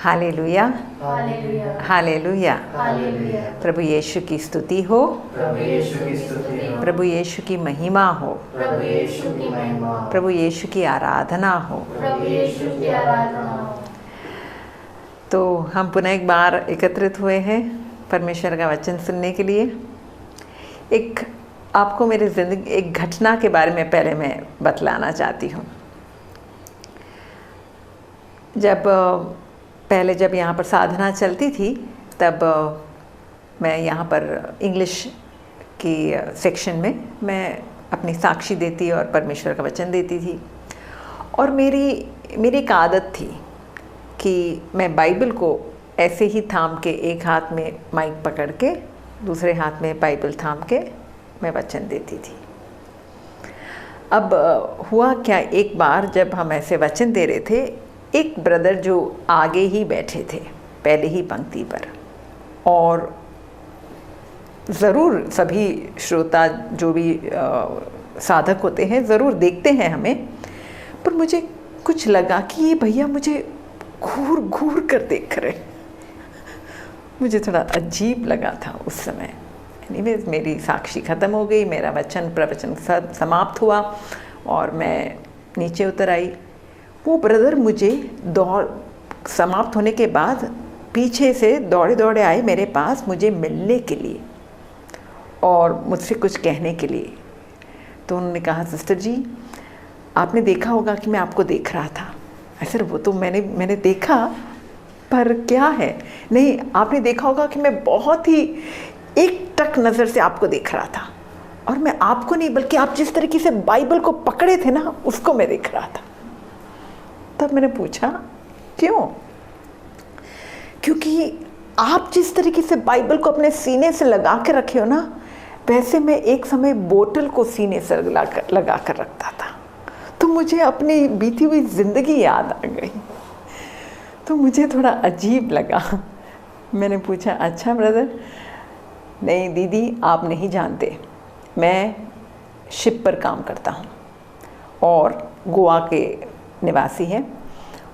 Hallelujah, hallelujah, hallelujah. Hallelujah. प्रभु यीशु की स्तुति हो, प्रभु यीशु की स्तुति हो, प्रभु यीशु की महिमा हो, प्रभु यीशु की महिमा हो, प्रभु यीशु की आराधना हो। प्रभु यीशु की आराधना हो। तो हम पुनः एक बार एकत्रित हुए हैं परमेश्वर का वचन सुनने के लिए। एक आपको मेरी ज़िंदगी एक घटना के बारे में पहले मैं बतलाना चाहती हूँ। जब यहाँ पर साधना चलती थी तब मैं यहाँ पर इंग्लिश की सेक्शन में मैं अपनी साक्षी देती और परमेश्वर का वचन देती थी। और मेरी एक आदत थी कि मैं बाइबल को ऐसे ही थाम के, एक हाथ में माइक पकड़ के दूसरे हाथ में बाइबल थाम के मैं वचन देती थी। अब हुआ क्या, एक बार जब हम ऐसे वचन दे रहे थे, एक ब्रदर जो आगे ही बैठे थे पहले ही पंक्ति पर, और ज़रूर सभी श्रोता जो भी साधक होते हैं ज़रूर देखते हैं हमें, पर मुझे कुछ लगा कि ये भैया मुझे घूर घूर कर देख रहे। मुझे थोड़ा अजीब लगा था उस समय। एनीवेज मेरी साक्षी ख़त्म हो गई, मेरा प्रवचन समाप्त हुआ और मैं नीचे उतर आई। वो ब्रदर मुझे समाप्त होने के बाद पीछे से दौड़े दौड़े आए मेरे पास मुझे मिलने के लिए और मुझसे कुछ कहने के लिए। तो उन्होंने कहा, सिस्टर जी आपने देखा होगा कि मैं आपको देख रहा था। सर वो तो मैंने देखा, पर क्या है, नहीं आपने देखा होगा कि मैं बहुत ही एक टक नज़र से आपको देख रहा था, और मैं आपको नहीं बल्कि आप जिस तरीके से बाइबल को पकड़े थे ना उसको मैं देख रहा था। तब मैंने पूछा क्यों? क्योंकि आप जिस तरीके से बाइबल को अपने सीने से लगा के रखे हो ना, वैसे मैं एक समय बोतल को सीने से लगा कर रखता था। तो मुझे अपनी बीती हुई ज़िंदगी याद आ गई, तो मुझे थोड़ा अजीब लगा। मैंने पूछा, अच्छा ब्रदर? नहीं दीदी आप नहीं जानते, मैं शिप पर काम करता हूँ और गोवा के निवासी हैं।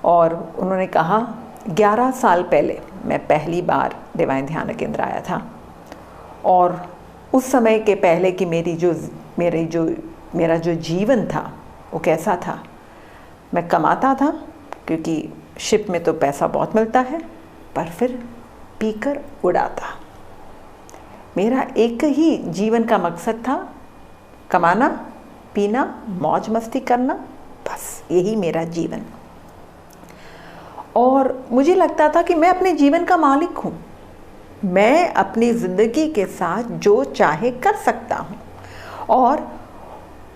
और उन्होंने कहा 11 साल पहले मैं पहली बार डिवाइन ध्यान केंद्र आया था, और उस समय के पहले कि मेरा जो जीवन था वो कैसा था। मैं कमाता था क्योंकि शिप में तो पैसा बहुत मिलता है, पर फिर पीकर उड़ाता। मेरा एक ही जीवन का मकसद था, कमाना, पीना, मौज मस्ती करना, बस यही मेरा जीवन। और मुझे लगता था कि मैं अपने जीवन का मालिक हूँ, मैं अपनी ज़िंदगी के साथ जो चाहे कर सकता हूँ। और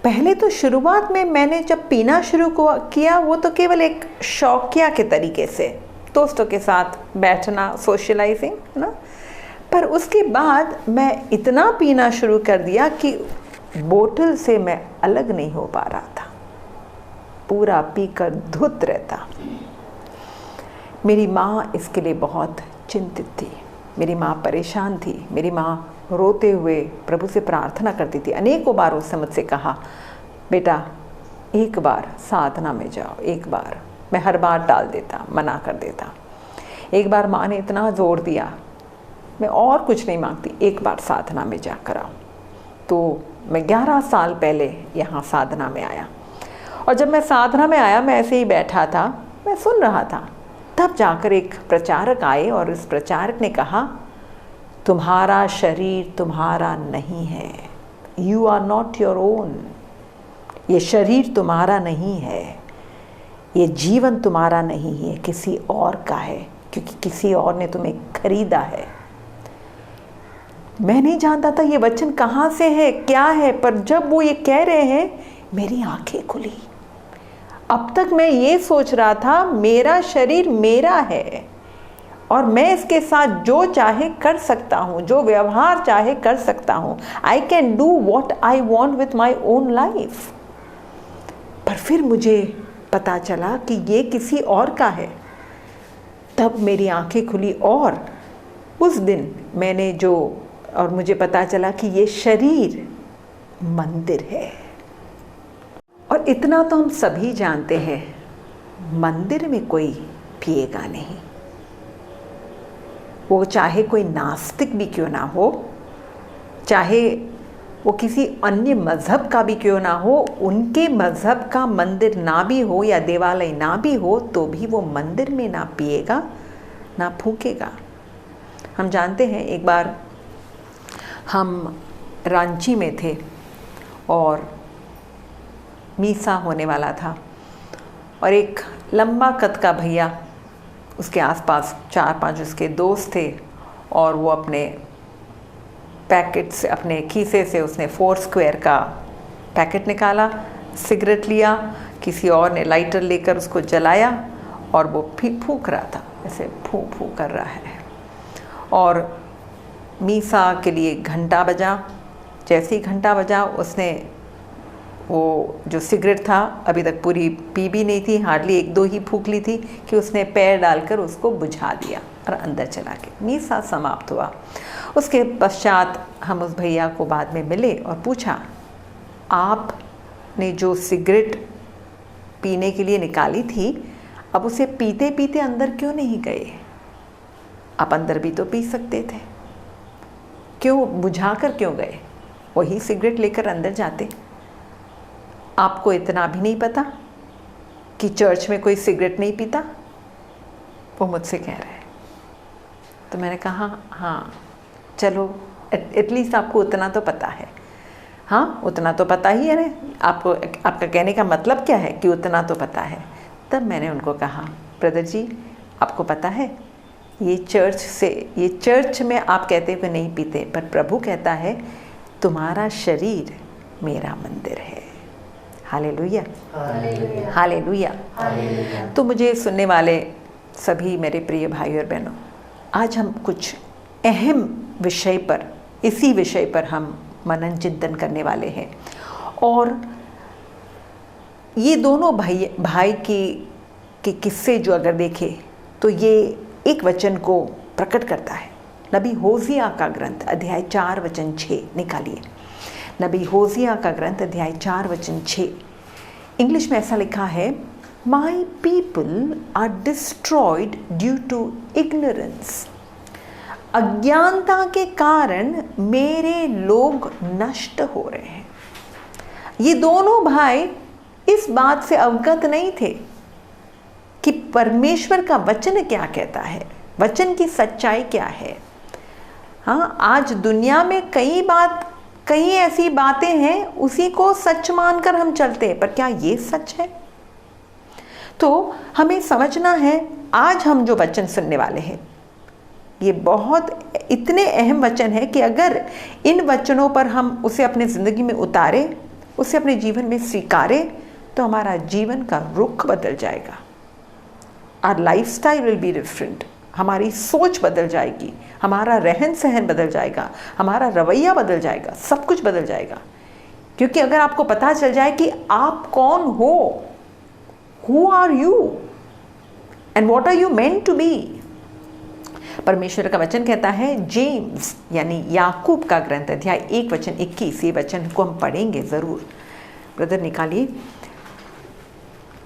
पहले तो शुरुआत में मैंने जब पीना शुरू किया वो तो केवल एक शौकिया के तरीके से, दोस्तों के साथ बैठना, सोशलाइजिंग, है ना। पर उसके बाद मैं इतना पीना शुरू कर दिया कि बोतल से मैं अलग नहीं हो पा रहा था, पूरा पीकर धुत रहता। मेरी माँ इसके लिए बहुत चिंतित थी, मेरी माँ परेशान थी। मेरी माँ रोते हुए प्रभु से प्रार्थना करती थी। अनेकों बार उसने मुझसे कहा, बेटा एक बार साधना में जाओ, एक बार। मैं हर बार टाल देता, मना कर देता। एक बार माँ ने इतना जोर दिया, मैं और कुछ नहीं मांगती, एक बार साधना में जाकर आओ। तो मैं 11 साल पहले यहाँ साधना में आया, और जब मैं साधना में आया मैं ऐसे ही बैठा था, मैं सुन रहा था। तब जाकर एक प्रचारक आए और इस प्रचारक ने कहा, तुम्हारा शरीर तुम्हारा नहीं है, you are not your own. ये शरीर तुम्हारा नहीं है, ये जीवन तुम्हारा नहीं है, किसी और का है, क्योंकि किसी और ने तुम्हें खरीदा है। मैं नहीं जानता था ये वचन कहाँ से है, क्या है, पर जब वो ये कह रहे हैं मेरी आंखें खुली। अब तक मैं ये सोच रहा था मेरा शरीर मेरा है और मैं इसके साथ जो चाहे कर सकता हूँ, जो व्यवहार चाहे कर सकता हूँ। I can do what I want with my own life. पर फिर मुझे पता चला कि ये किसी और का है। तब मेरी आंखें खुली और उस दिन मुझे पता चला कि ये शरीर मंदिर है। और इतना तो हम सभी जानते हैं, मंदिर में कोई पिएगा नहीं, वो चाहे कोई नास्तिक भी क्यों ना हो, चाहे वो किसी अन्य मज़हब का भी क्यों ना हो, उनके मज़हब का मंदिर ना भी हो या देवालय ना भी हो, तो भी वो मंदिर में ना पिएगा ना फूकेगा। हम जानते हैं, एक बार हम रांची में थे और मीसा होने वाला था और एक लंबा कद का भैया, उसके आसपास 4-5 उसके दोस्त थे और वो अपने पैकेट से, अपने खीसे से उसने 4 स्क्वायर का पैकेट निकाला, सिगरेट लिया, किसी और ने लाइटर लेकर उसको जलाया और वो फूंक रहा था, ऐसे फू कर रहा है। और मीसा के लिए घंटा बजा। जैसे ही घंटा बजा, उसने वो जो सिगरेट था अभी तक पूरी पी भी नहीं थी, हार्डली 1-2 ही फूंक ली थी कि उसने पैर डालकर उसको बुझा दिया और अंदर चला गया। मीसा समाप्त हुआ। उसके पश्चात हम उस भैया को बाद में मिले और पूछा, आपने जो सिगरेट पीने के लिए निकाली थी, अब उसे पीते पीते अंदर क्यों नहीं गए? आप अंदर भी तो पी सकते थे, क्यों बुझा कर क्यों गए? वही सिगरेट लेकर अंदर जाते। आपको इतना भी नहीं पता कि चर्च में कोई सिगरेट नहीं पीता? वो मुझसे कह रहे हैं। तो मैंने कहा, हाँ चलो, एटलीस्ट आपको उतना तो पता है। हाँ, उतना तो पता ही है ना। आपको, आपका कहने का मतलब क्या है कि उतना तो पता है? तब मैंने उनको कहा, ब्रदर जी, आपको पता है, ये चर्च में आप कहते हो कि नहीं पीते, पर प्रभु कहता है तुम्हारा शरीर मेरा मंदिर है। Hallelujah, hallelujah. तो मुझे सुनने वाले सभी मेरे प्रिय भाई और बहनों, आज हम कुछ अहम विषय पर, इसी विषय पर हम मनन चिंतन करने वाले हैं। और ये दोनों भाई के किस्से जो अगर देखें तो ये एक वचन को प्रकट करता है। नबी होसिया का ग्रंथ अध्याय 4 वचन 6 निकालिए। नबी होसिया का ग्रंथ अध्याय 4 वचन 6। इंग्लिश में ऐसा लिखा है, my people are destroyed due to ignorance. अज्ञानता के कारण मेरे लोग नष्ट हो रहे हैं। ये दोनों भाई इस बात से अवगत नहीं थे कि परमेश्वर का वचन क्या कहता है, वचन की सच्चाई क्या है। हाँ, आज दुनिया में कई ऐसी बातें हैं, उसी को सच मानकर हम चलते हैं, पर क्या ये सच है? तो हमें समझना है, आज हम जो वचन सुनने वाले हैं ये बहुत इतने अहम वचन है कि अगर इन वचनों पर हम उसे अपने ज़िंदगी में उतारें, उसे अपने जीवन में स्वीकारें, तो हमारा जीवन का रुख बदल जाएगा। Our lifestyle will be different. हमारी सोच बदल जाएगी, हमारा रहन सहन बदल जाएगा, हमारा रवैया बदल जाएगा, सब कुछ बदल जाएगा। क्योंकि अगर आपको पता चल जाए कि आप कौन हो, who are you and what are you meant to be. परमेश्वर का वचन कहता है, जेम्स यानी याकूब का ग्रंथ अध्याय 1 वचन 21, ये वचन को हम पढ़ेंगे ज़रूर। ब्रदर निकालिए,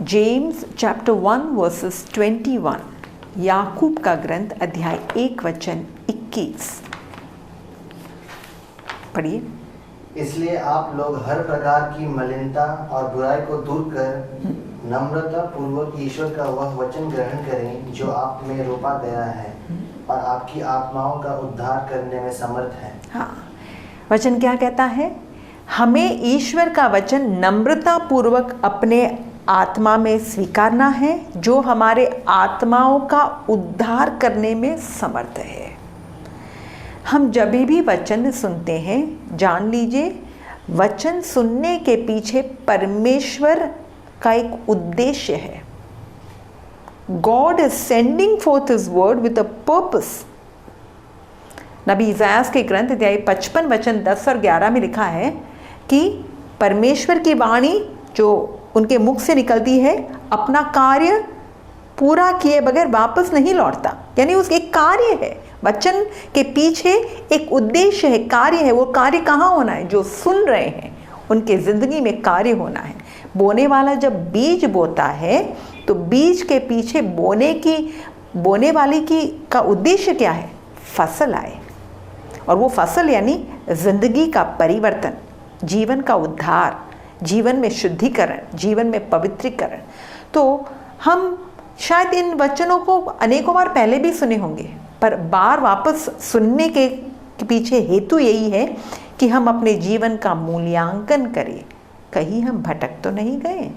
जेम्स चैप्टर 1 वर्सेस 21, याकूब का ग्रंथ अध्याय 1 वचन 21 पढ़िए। इसलिए आप लोग हर प्रकार की मलिनता और बुराई को दूर कर नम्रता पूर्वक ईश्वर का वह वचन ग्रहण करें जो आप में रोपा गया है और आपकी आत्माओं का उद्धार करने में समर्थ है। हाँ, वचन क्या कहता है? हमें ईश्वर का वचन नम्रता पूर्वक अपने आत्मा में स्वीकारना है, जो हमारे आत्माओं का उद्धार करने में समर्थ है। हम जब भी वचन सुनते हैं, जान लीजिए, वचन सुनने के पीछे परमेश्वर का एक उद्देश्य है। God is sending forth His word with a purpose. नबी इज़ायास के ग्रंथ अध्याय 55 वचन 10 और 11 में लिखा है कि परमेश्वर की वाणी जो उनके मुख से निकलती है, अपना कार्य पूरा किए बगैर वापस नहीं लौटता। यानी उसका एक कार्य है, वचन के पीछे एक उद्देश्य है, कार्य है। वो कार्य कहाँ होना है? जो सुन रहे हैं उनके ज़िंदगी में कार्य होना है। बोने वाला जब बीज बोता है तो बीज के पीछे बोने वाले की का उद्देश्य क्या है? फसल आए, और वो फसल यानी जिंदगी का परिवर्तन, जीवन का उद्धार, जीवन में शुद्धिकरण, जीवन में पवित्रीकरण। तो हम शायद इन वचनों को अनेकों बार पहले भी सुने होंगे, पर बार वापस सुनने के पीछे हेतु यही है कि हम अपने जीवन का मूल्यांकन करें। कहीं हम भटक तो नहीं गए,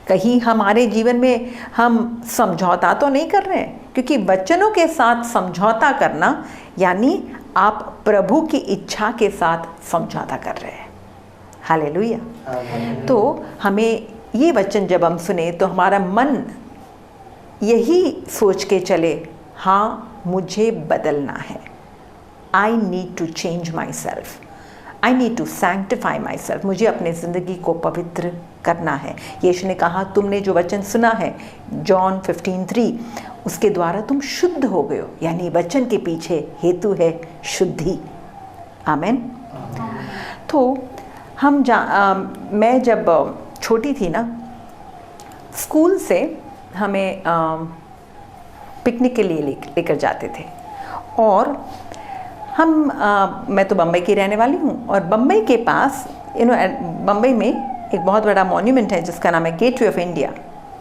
कहीं हमारे जीवन में हम समझौता तो नहीं कर रहे हैं, क्योंकि वचनों के साथ समझौता करना यानी आप प्रभु की इच्छा के साथ समझौता कर रहे हैं। हालेलुया। तो हमें ये वचन जब हम सुने तो हमारा मन यही सोच के चले, हाँ मुझे बदलना है। I need to change myself, I need to sanctify myself. मुझे अपने ज़िंदगी को पवित्र करना है। यीशु ने कहा, तुमने जो वचन सुना है जॉन 15:3, उसके द्वारा तुम शुद्ध हो गए हो, यानी वचन के पीछे हेतु है शुद्धि। आमेन। तो हम मैं जब छोटी थी ना, स्कूल से हमें पिकनिक के लिए लेकर जाते थे, और मैं तो बम्बई की रहने वाली हूँ, और बम्बई के पास बम्बई में एक बहुत बड़ा मॉन्यूमेंट है जिसका नाम है गेटवे ऑफ इंडिया।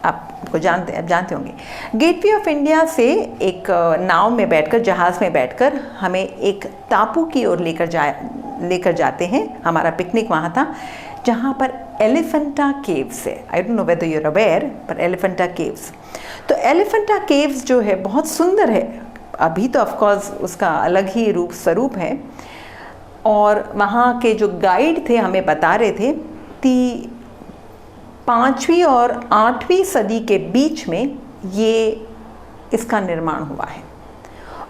आप जानते होंगे। गेटवे ऑफ इंडिया से एक नाव में बैठकर, जहाज़ में बैठकर हमें एक टापू की ओर लेकर जाते हैं। हमारा पिकनिक वहाँ था जहाँ पर एलिफेंटा केव्स है। I don't know whether you are aware, पर एलिफेंटा केव्स, तो एलिफेंटा केव्स जो है बहुत सुंदर है। अभी तो ऑफकोर्स उसका अलग ही रूप स्वरूप है, और वहाँ के जो गाइड थे हमें बता रहे थे कि 5वीं और 8वीं सदी के बीच में ये इसका निर्माण हुआ है,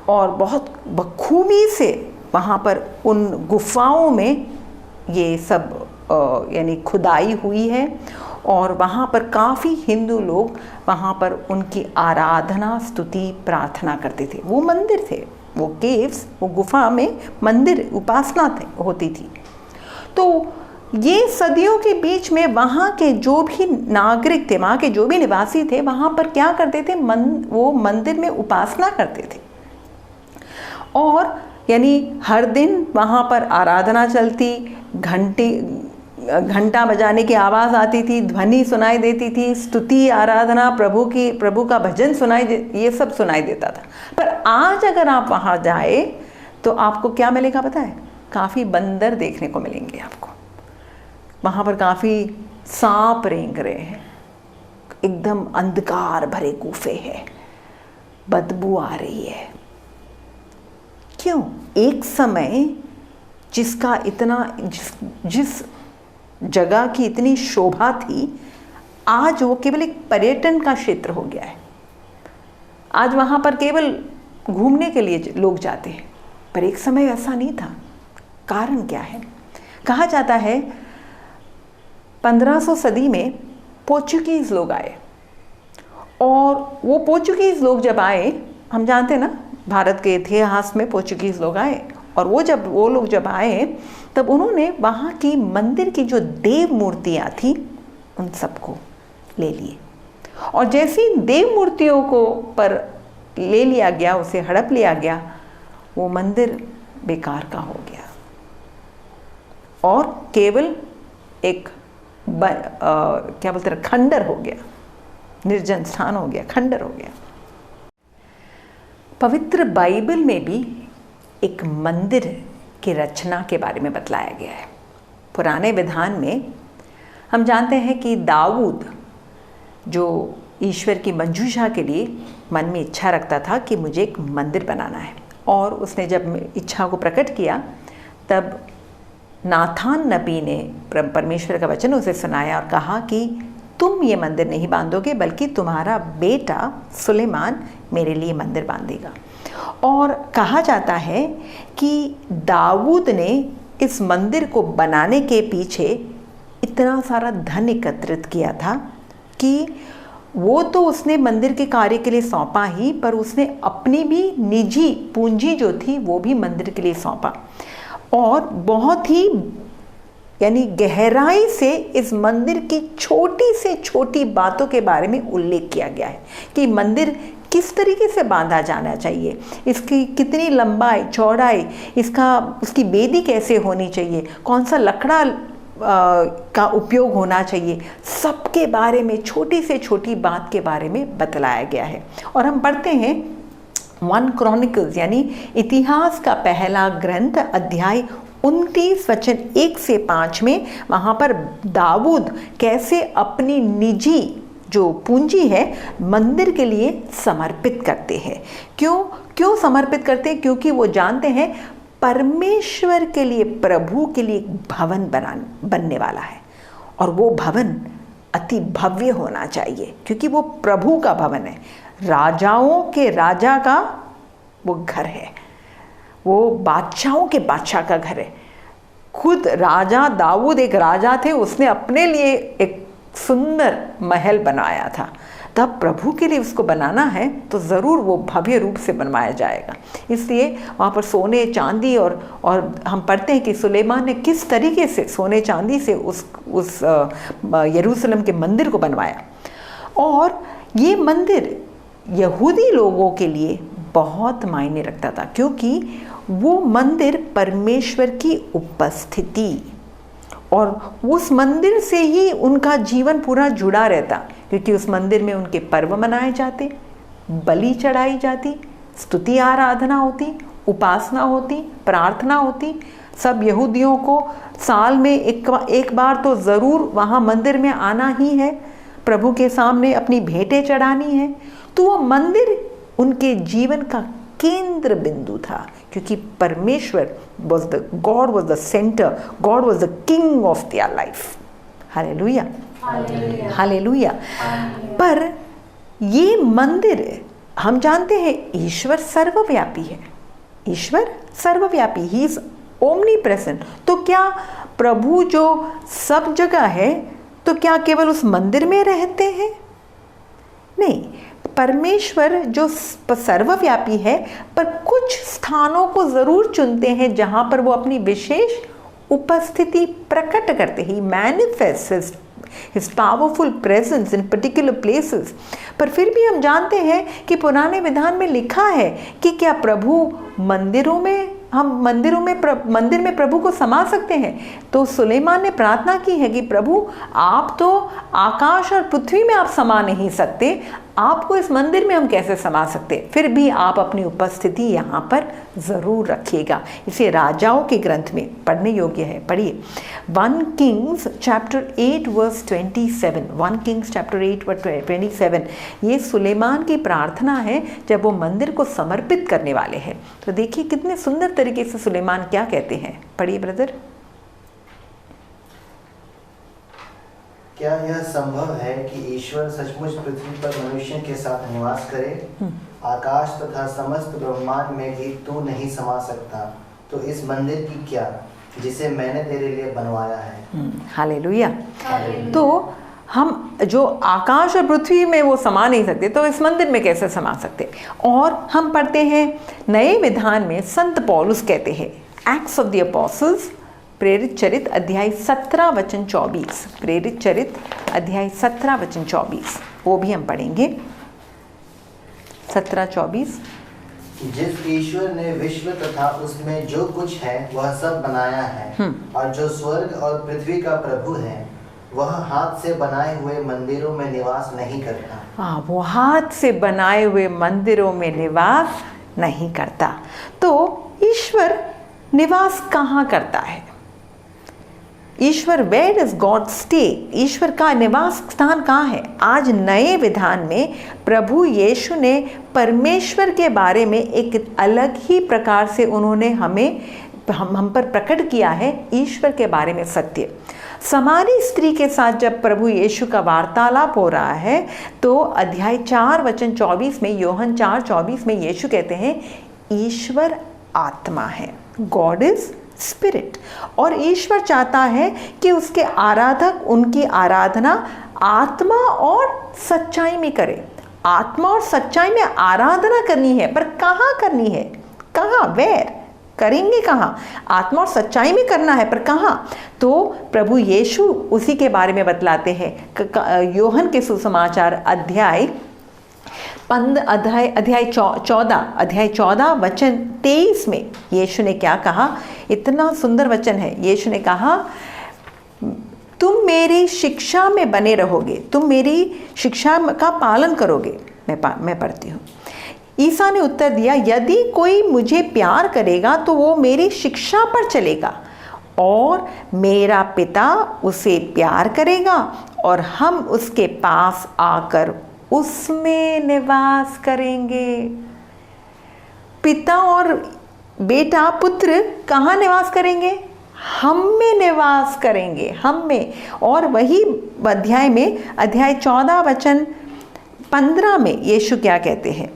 और बहुत बखूबी से वहाँ पर उन गुफाओं में ये सब यानी खुदाई हुई है, और वहाँ पर काफ़ी हिंदू लोग वहाँ पर उनकी आराधना, स्तुति, प्रार्थना करते थे। वो मंदिर थे, वो केव्स, वो गुफा में मंदिर, उपासना होती थी। तो ये सदियों के बीच में वहाँ के जो भी नागरिक थे, वहाँ के जो भी निवासी थे, वहाँ पर क्या करते थे, वो मंदिर में उपासना करते थे, और यानी हर दिन वहाँ पर आराधना चलती, घंटा बजाने की आवाज़ आती थी, ध्वनि सुनाई देती थी, स्तुति, आराधना, प्रभु का भजन ये सब सुनाई देता था। पर आज अगर आप वहाँ जाए तो आपको क्या मिलेगा पता है? काफ़ी बंदर देखने को मिलेंगे आपको। वहाँ पर काफ़ी सांप रेंग रहे हैं, एकदम अंधकार भरे गुफे हैं, बदबू आ रही है। क्यों? एक समय जिसका इतना जिस जगह की इतनी शोभा थी, आज वो केवल एक पर्यटन का क्षेत्र हो गया है। आज वहाँ पर केवल घूमने के लिए लोग जाते हैं, पर एक समय ऐसा नहीं था। कारण क्या है? कहा जाता है 1500 सदी में पोर्चुगीज़ लोग आए, और वो पोर्चुगीज़ लोग जब आए, हम जानते हैं ना भारत के इतिहास में पोर्चुगीज़ लोग आए, और वो लोग जब आए तब उन्होंने वहाँ की मंदिर की जो देव मूर्तियाँ थी उन सबको ले लिए, और जैसी देव मूर्तियों को पर ले लिया गया, उसे हड़प लिया गया, वो मंदिर बेकार का हो गया, और केवल एक क्या बोलते हैं, खंडर हो गया, निर्जन स्थान हो गया, खंडर हो गया। पवित्र बाइबल में भी एक मंदिर की रचना के बारे में बतलाया गया है। पुराने विधान में हम जानते हैं कि दाऊद जो ईश्वर की मंजूषा के लिए मन में इच्छा रखता था कि मुझे एक मंदिर बनाना है, और उसने जब इच्छा को प्रकट किया तब नाथान नबी ने परमेश्वर का वचन उसे सुनाया और कहा कि तुम ये मंदिर नहीं बांधोगे, बल्कि तुम्हारा बेटा सुलेमान मेरे लिए मंदिर बांधेगा। और कहा जाता है कि दाऊद ने इस मंदिर को बनाने के पीछे इतना सारा धन एकत्रित किया था कि वो तो उसने मंदिर के कार्य के लिए सौंपा ही, पर उसने अपनी भी निजी पूंजी जो थी वो भी मंदिर के लिए सौंपा, और बहुत ही यानी गहराई से इस मंदिर की छोटी से छोटी बातों के बारे में उल्लेख किया गया है कि मंदिर किस तरीके से बांधा जाना चाहिए, इसकी कितनी लंबाई चौड़ाई, उसकी बेदी कैसे होनी चाहिए, कौन सा लकड़ा का उपयोग होना चाहिए, सबके बारे में छोटी से छोटी बात के बारे में बतलाया गया है। और हम पढ़ते हैं 1 क्रॉनिकल्स यानी इतिहास का पहला ग्रंथ अध्याय 29 वचन 1 से 5 में वहाँ पर दाऊद कैसे अपनी निजी जो पूंजी है मंदिर के लिए समर्पित करते हैं। क्यों समर्पित करते हैं? क्योंकि वो जानते हैं परमेश्वर के लिए, प्रभु के लिए एक भवन बनने वाला है और वो भवन अति भव्य होना चाहिए, क्योंकि वो प्रभु का भवन है, राजाओं के राजा का वो घर है, वो बादशाहों के बादशाह का घर है। खुद राजा दाऊद एक राजा थे, उसने अपने लिए एक सुंदर महल बनाया था। तब प्रभु के लिए उसको बनाना है तो ज़रूर वो भव्य रूप से बनवाया जाएगा। इसलिए वहाँ पर सोने चांदी और हम पढ़ते हैं कि सुलेमान ने किस तरीके से सोने चांदी से उस यरूशलेम के मंदिर को बनवाया। और ये मंदिर यहूदी लोगों के लिए बहुत मायने रखता था, क्योंकि वो मंदिर परमेश्वर की उपस्थिति, और उस मंदिर से ही उनका जीवन पूरा जुड़ा रहता, क्योंकि उस मंदिर में उनके पर्व मनाए जाते, बलि चढ़ाई जाती, स्तुति आराधना होती, उपासना होती, प्रार्थना होती। सब यहूदियों को साल में एक बार तो ज़रूर वहाँ मंदिर में आना ही है, प्रभु के सामने अपनी भेंटें चढ़ानी है। तो वो मंदिर उनके जीवन का केंद्र बिंदु था, क्योंकि परमेश्वर God was the centre, God was the king of their life. Hallelujah, hallelujah. पर ये मंदिर, हम जानते हैं ईश्वर सर्वव्यापी है, ईश्वर सर्वव्यापी, ही इज ओमनी प्रेजेंट। तो क्या प्रभु जो सब जगह है, तो क्या केवल उस मंदिर में रहते हैं? नहीं, परमेश्वर जो सर्वव्यापी है, पर कुछ स्थानों को ज़रूर चुनते हैं जहाँ पर वो अपनी विशेष उपस्थिति प्रकट करते हैं। Manifest His powerful presence in particular places। पर फिर भी हम जानते हैं कि पुराने विधान में लिखा है कि क्या प्रभु मंदिरों में प्रभु को समा सकते हैं? तो सुलेमान ने प्रार्थना की है कि प्रभु आप तो आकाश और पृथ्वी में आप समा नहीं सकते, आपको इस मंदिर में हम कैसे समा सकते? फिर भी आप अपनी उपस्थिति यहाँ पर ज़रूर रखिएगा। इसे राजाओं के ग्रंथ में पढ़ने योग्य है। पढ़िए 1 Kings chapter 8 verse 27। 1 Kings chapter 8 verse 27। ये सुलेमान की प्रार्थना है जब वो मंदिर को समर्पित करने वाले हैं। तो देखिए कितने सुंदर तरीके से सुलेमान क्या कहते हैं। पढ़िए ब्रदर। क्या यह संभव है कि ईश्वर सचमुच पृथ्वी पर मनुष्य के साथ निवास करे? आकाश तथा समस्त ब्रह्मांड में भी तू नहीं समा सकता, तो इस मंदिर की क्या जिसे मैंने तेरे लिए बनवाया है। हालेलुया। तो हम जो आकाश और पृथ्वी में वो समा नहीं सकते, तो इस मंदिर में कैसे समा सकते? और हम पढ़ते हैं नए विधान में संत पौलुस कहते हैं, एक्ट्स ऑफ द अपॉस्टल्स प्रेरित चरित अध्याय 17 वचन 24। प्रेरित चरित अध्याय 17 वचन 24, वो भी हम पढ़ेंगे 17-24। जिस ईश्वर ने विश्व तथा उसमें जो कुछ है वह सब बनाया है, और जो स्वर्ग और पृथ्वी का प्रभु है, वह हाथ से बनाए हुए मंदिरों में निवास नहीं करता। हाँ, वो हाथ से बनाए हुए मंदिरों में निवास नहीं करता। तो ईश्वर निवास कहाँ करता है? ईश्वर, वेयर डज गॉड स्टे? ईश्वर का निवास स्थान कहाँ है? आज नए विधान में प्रभु यीशु ने परमेश्वर के बारे में एक अलग ही प्रकार से उन्होंने हम पर प्रकट किया है ईश्वर के बारे में सत्य। समारी स्त्री के साथ जब प्रभु यीशु का वार्तालाप हो रहा है, तो अध्याय 4 वचन 24 में, यूहन्ना 4:24 में यीशु कहते हैं ईश्वर आत्मा है, गॉड इज स्पिरिट। और ईश्वर चाहता है कि उसके आराधक उनकी आराधना आत्मा और सच्चाई में करें। आत्मा और सच्चाई में आराधना करनी है, पर कहाँ करनी है? कहाँ? वेयर? करेंगे कहाँ? आत्मा और सच्चाई में करना है, पर कहाँ? तो प्रभु यीशु उसी के बारे में बतलाते हैं। यूहन्ना के सुसमाचार अध्याय अध्याय 14 वचन 23 में यीशु ने क्या कहा? इतना सुंदर वचन है। यीशु ने कहा, तुम मेरी शिक्षा में बने रहोगे, तुम मेरी शिक्षा का पालन करोगे। मैं पढ़ती हूँ। ईसा ने उत्तर दिया, यदि कोई मुझे प्यार करेगा तो वो मेरी शिक्षा पर चलेगा और मेरा पिता उसे प्यार करेगा और हम उसके पास आकर उसमें निवास करेंगे। पिता और बेटा, पुत्र कहाँ निवास करेंगे? हम में निवास करेंगे, हम में। और वही अध्याय 14 वचन 15 में यीशु क्या कहते हैं?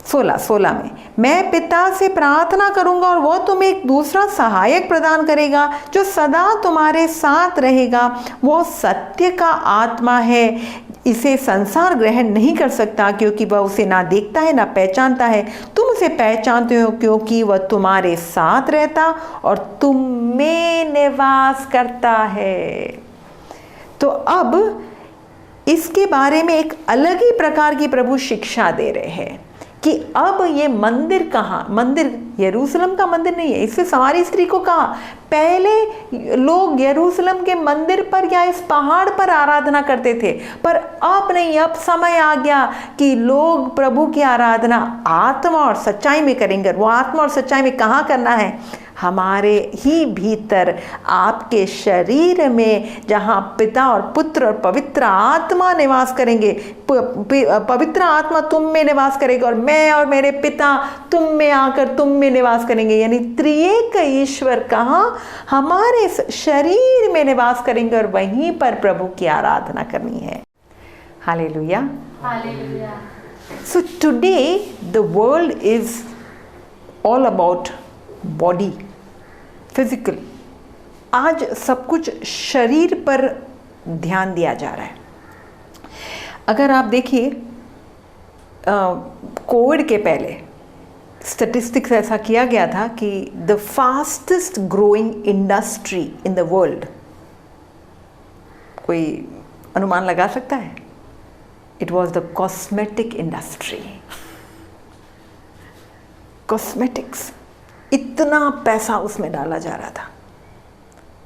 16 में, मैं पिता से प्रार्थना करूंगा और वो तुम्हें एक दूसरा सहायक प्रदान करेगा जो सदा तुम्हारे साथ रहेगा। वो सत्य का आत्मा है। इसे संसार ग्रहण नहीं कर सकता क्योंकि वह उसे ना देखता है ना पहचानता है। तुम उसे पहचानते हो क्योंकि वह तुम्हारे साथ रहता और तुम में निवास करता है। तो अब इसके बारे में एक अलग ही प्रकार की प्रभु शिक्षा दे रहे हैं कि अब ये मंदिर कहाँ? मंदिर यरूशलेम का मंदिर नहीं है। इससे सारी स्त्री को कहा, पहले लोग यरूशलेम के मंदिर पर या इस पहाड़ पर आराधना करते थे, पर अब नहीं। अब समय आ गया कि लोग प्रभु की आराधना आत्मा और सच्चाई में करेंगे। वो आत्मा और सच्चाई में कहाँ करना है? हमारे ही भीतर, आपके शरीर में, जहाँ पिता और पुत्र और पवित्र आत्मा निवास करेंगे। पवित्र आत्मा तुम में निवास करेगा और मैं और मेरे पिता तुम में आकर तुम में निवास करेंगे। यानी त्रिएक ईश्वर कहाँ? हमारे शरीर में निवास करेंगे और वहीं पर प्रभु की आराधना करनी है। Hallelujah, hallelujah. So today the world is all about body, physical। आज सब कुछ शरीर पर ध्यान दिया जा रहा है। अगर आप देखिए, कोविड के पहले स्टैटिस्टिक्स ऐसा किया गया था कि the fastest growing industry in the world, कोई अनुमान लगा सकता है? It was the cosmetic industry. Cosmetics, इतना पैसा उसमें डाला जा रहा था।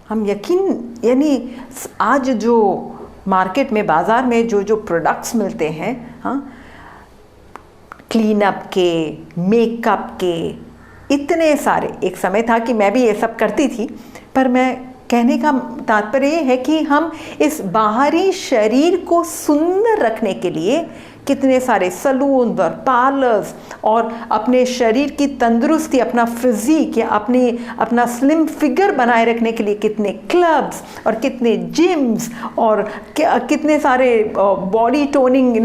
हम यानी आज जो मार्केट में, बाज़ार में जो प्रोडक्ट्स मिलते हैं, हाँ, क्लीनअप के, मेकअप के, इतने सारे। एक समय था कि मैं भी ये सब करती थी, पर मैं कहने का तात्पर्य ये है कि हम इस बाहरी शरीर को सुंदर रखने के लिए कितने सारे सलून और पार्लर्स, और अपने शरीर की तंदुरुस्ती, अपना फिजिक या अपना स्लिम फिगर बनाए रखने के लिए कितने क्लब्स और कितने जिम्स और कितने सारे बॉडी टोनिंग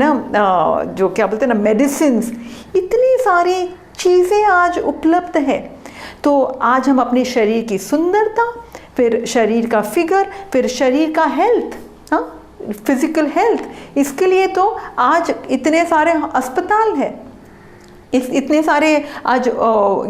जो क्या बोलते हैं ना, मेडिसिन्स, इतनी सारी चीज़ें आज उपलब्ध है। तो आज हम अपने शरीर की सुंदरता, फिर शरीर का फिगर, फिर शरीर का हेल्थ, हाँ, फिजिकल हेल्थ, इसके लिए तो आज इतने सारे अस्पताल हैं, इतने सारे आज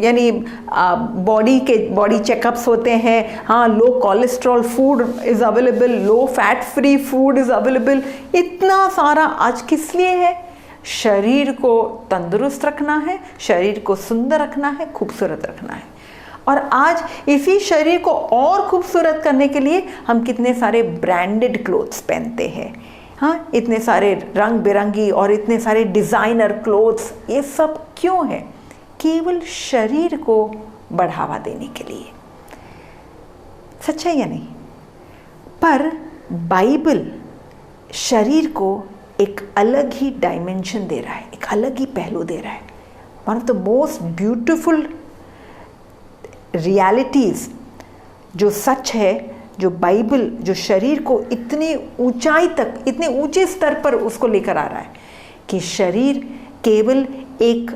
यानी बॉडी चेकअप्स होते हैं। हाँ, low cholesterol food is available, low fat free food is available. इतना सारा आज किस लिए है? शरीर को तंदुरुस्त रखना है, शरीर को सुंदर रखना है, खूबसूरत रखना है। और आज इसी शरीर को और खूबसूरत करने के लिए हम कितने सारे ब्रांडेड क्लोथ्स पहनते हैं। हाँ, इतने सारे रंग बिरंगी और इतने सारे डिज़ाइनर क्लोथ्स, ये सब क्यों है? केवल शरीर को बढ़ावा देने के लिए। सच्चा या नहीं? पर बाइबल शरीर को एक अलग ही डायमेंशन दे रहा है, एक अलग ही पहलू दे रहा है। One of the most beautiful realities, जो सच है, जो बाइबल, जो शरीर को इतनी ऊंचाई तक, इतने ऊंचे स्तर पर उसको लेकर आ रहा है कि शरीर केवल एक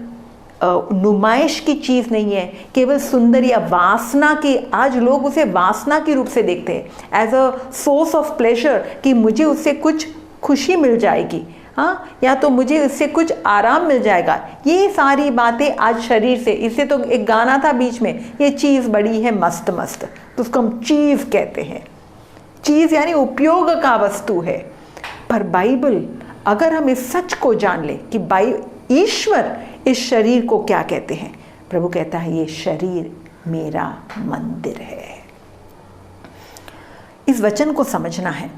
नुमाइश की चीज़ नहीं है, केवल सुंदर या वासना की। आज लोग उसे वासना के रूप से देखते हैं, as a source of pleasure, कि मुझे उससे कुछ खुशी मिल जाएगी, हाँ, या तो मुझे इससे कुछ आराम मिल जाएगा। ये सारी बातें आज शरीर से, इससे तो एक गाना था बीच में, ये चीज़ बड़ी है मस्त मस्त, तो उसको हम चीज़ कहते हैं। चीज़ यानी उपयोग का वस्तु है। पर बाइबल अगर हम इस सच को जान लें कि भाई ईश्वर इस शरीर को क्या कहते हैं, प्रभु कहता है ये शरीर मेरा मंदिर है। इस वचन को समझना है।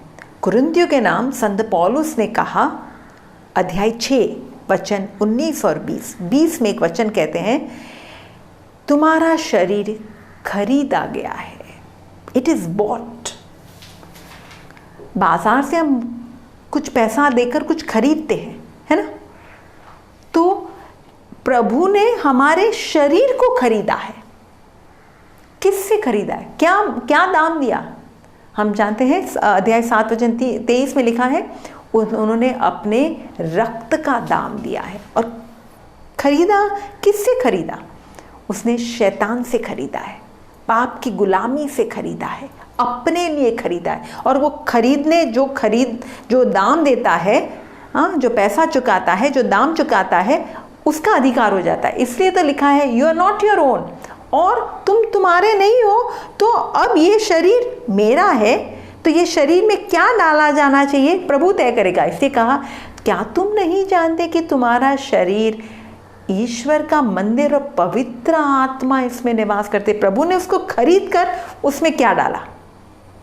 कुरिन्थियों के नाम संत पौलुस ने कहा, अध्याय 6 वचन 19 और 20 में एक वचन कहते हैं, तुम्हारा शरीर खरीदा गया है, इट इज बॉट। बाजार से हम कुछ पैसा देकर कुछ खरीदते हैं, है ना? तो प्रभु ने हमारे शरीर को खरीदा है। किससे खरीदा है? क्या क्या दाम दिया? हम जानते हैं अध्याय 7 वचन 23 में लिखा है, उन्होंने अपने रक्त का दाम दिया है। और खरीदा किससे खरीदा? उसने शैतान से खरीदा है, पाप की गुलामी से खरीदा है, अपने लिए खरीदा है। और वो खरीदने जो दाम देता है, जो पैसा चुकाता है, जो दाम चुकाता है, उसका अधिकार हो जाता है। इसलिए तो लिखा है you are not your own, और तुम तुम्हारे नहीं हो। तो अब ये शरीर मेरा है, तो ये शरीर में क्या डाला जाना चाहिए प्रभु तय करेगा। इसलिए कहा, क्या तुम नहीं जानते कि तुम्हारा शरीर ईश्वर का मंदिर और पवित्र आत्मा इसमें निवास करते? प्रभु ने उसको खरीद कर उसमें क्या डाला?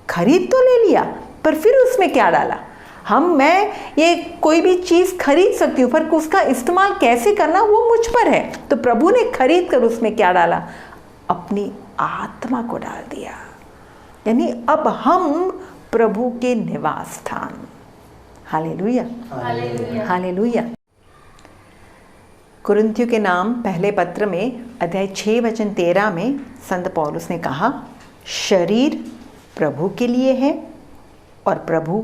खरीद तो ले लिया, पर फिर उसमें क्या डाला? मैं ये कोई भी चीज़ खरीद सकती हूँ, पर उसका इस्तेमाल कैसे करना वो मुझ पर है। तो प्रभु ने खरीद कर उसमें क्या डाला? अपनी आत्मा को डाल दिया। यानी अब हम प्रभु के निवास स्थान। Hallelujah, hallelujah. कुरिन्थियों के नाम पहले पत्र में अध्याय 6 वचन 13 में संत पौलुस ने कहा, शरीर प्रभु के लिए है और प्रभु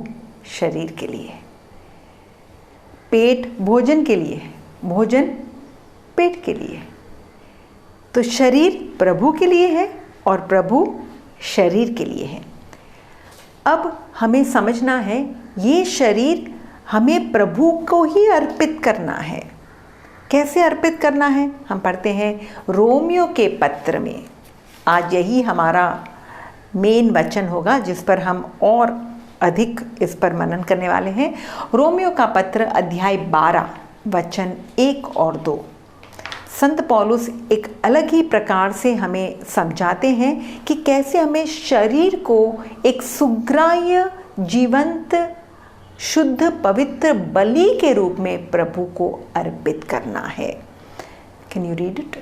शरीर के लिए है। पेट भोजन के लिए है, भोजन पेट के लिए है। तो शरीर प्रभु के लिए है और प्रभु शरीर के लिए है। अब हमें समझना है, ये शरीर हमें प्रभु को ही अर्पित करना है। कैसे अर्पित करना है? हम पढ़ते हैं रोमियो के पत्र में। आज यही हमारा मेन वचन होगा जिस पर हम और अधिक इस पर मनन करने वाले हैं। रोमियो का पत्र अध्याय 12 वचन 1 और 2। संत पौलुस एक अलग ही प्रकार से हमें समझाते हैं कि कैसे हमें शरीर को एक सुग्राह्य, जीवंत, शुद्ध, पवित्र बलि के रूप में प्रभु को अर्पित करना है। Can you read it?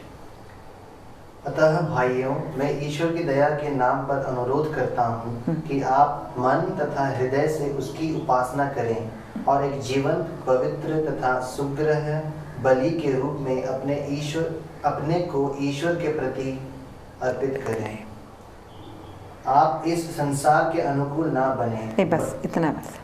अतः भाइयों, मैं ईश्वर की दया के नाम पर अनुरोध करता हूँ कि आप मन तथा हृदय से उसकी उपासना करें और एक जीवंत, पवित्र तथा सुग्राह्य बलि के रूप में अपने को ईश्वर के प्रति अर्पित करें। आप इस संसार के अनुकूल ना बने। नहीं, बस इतना बस।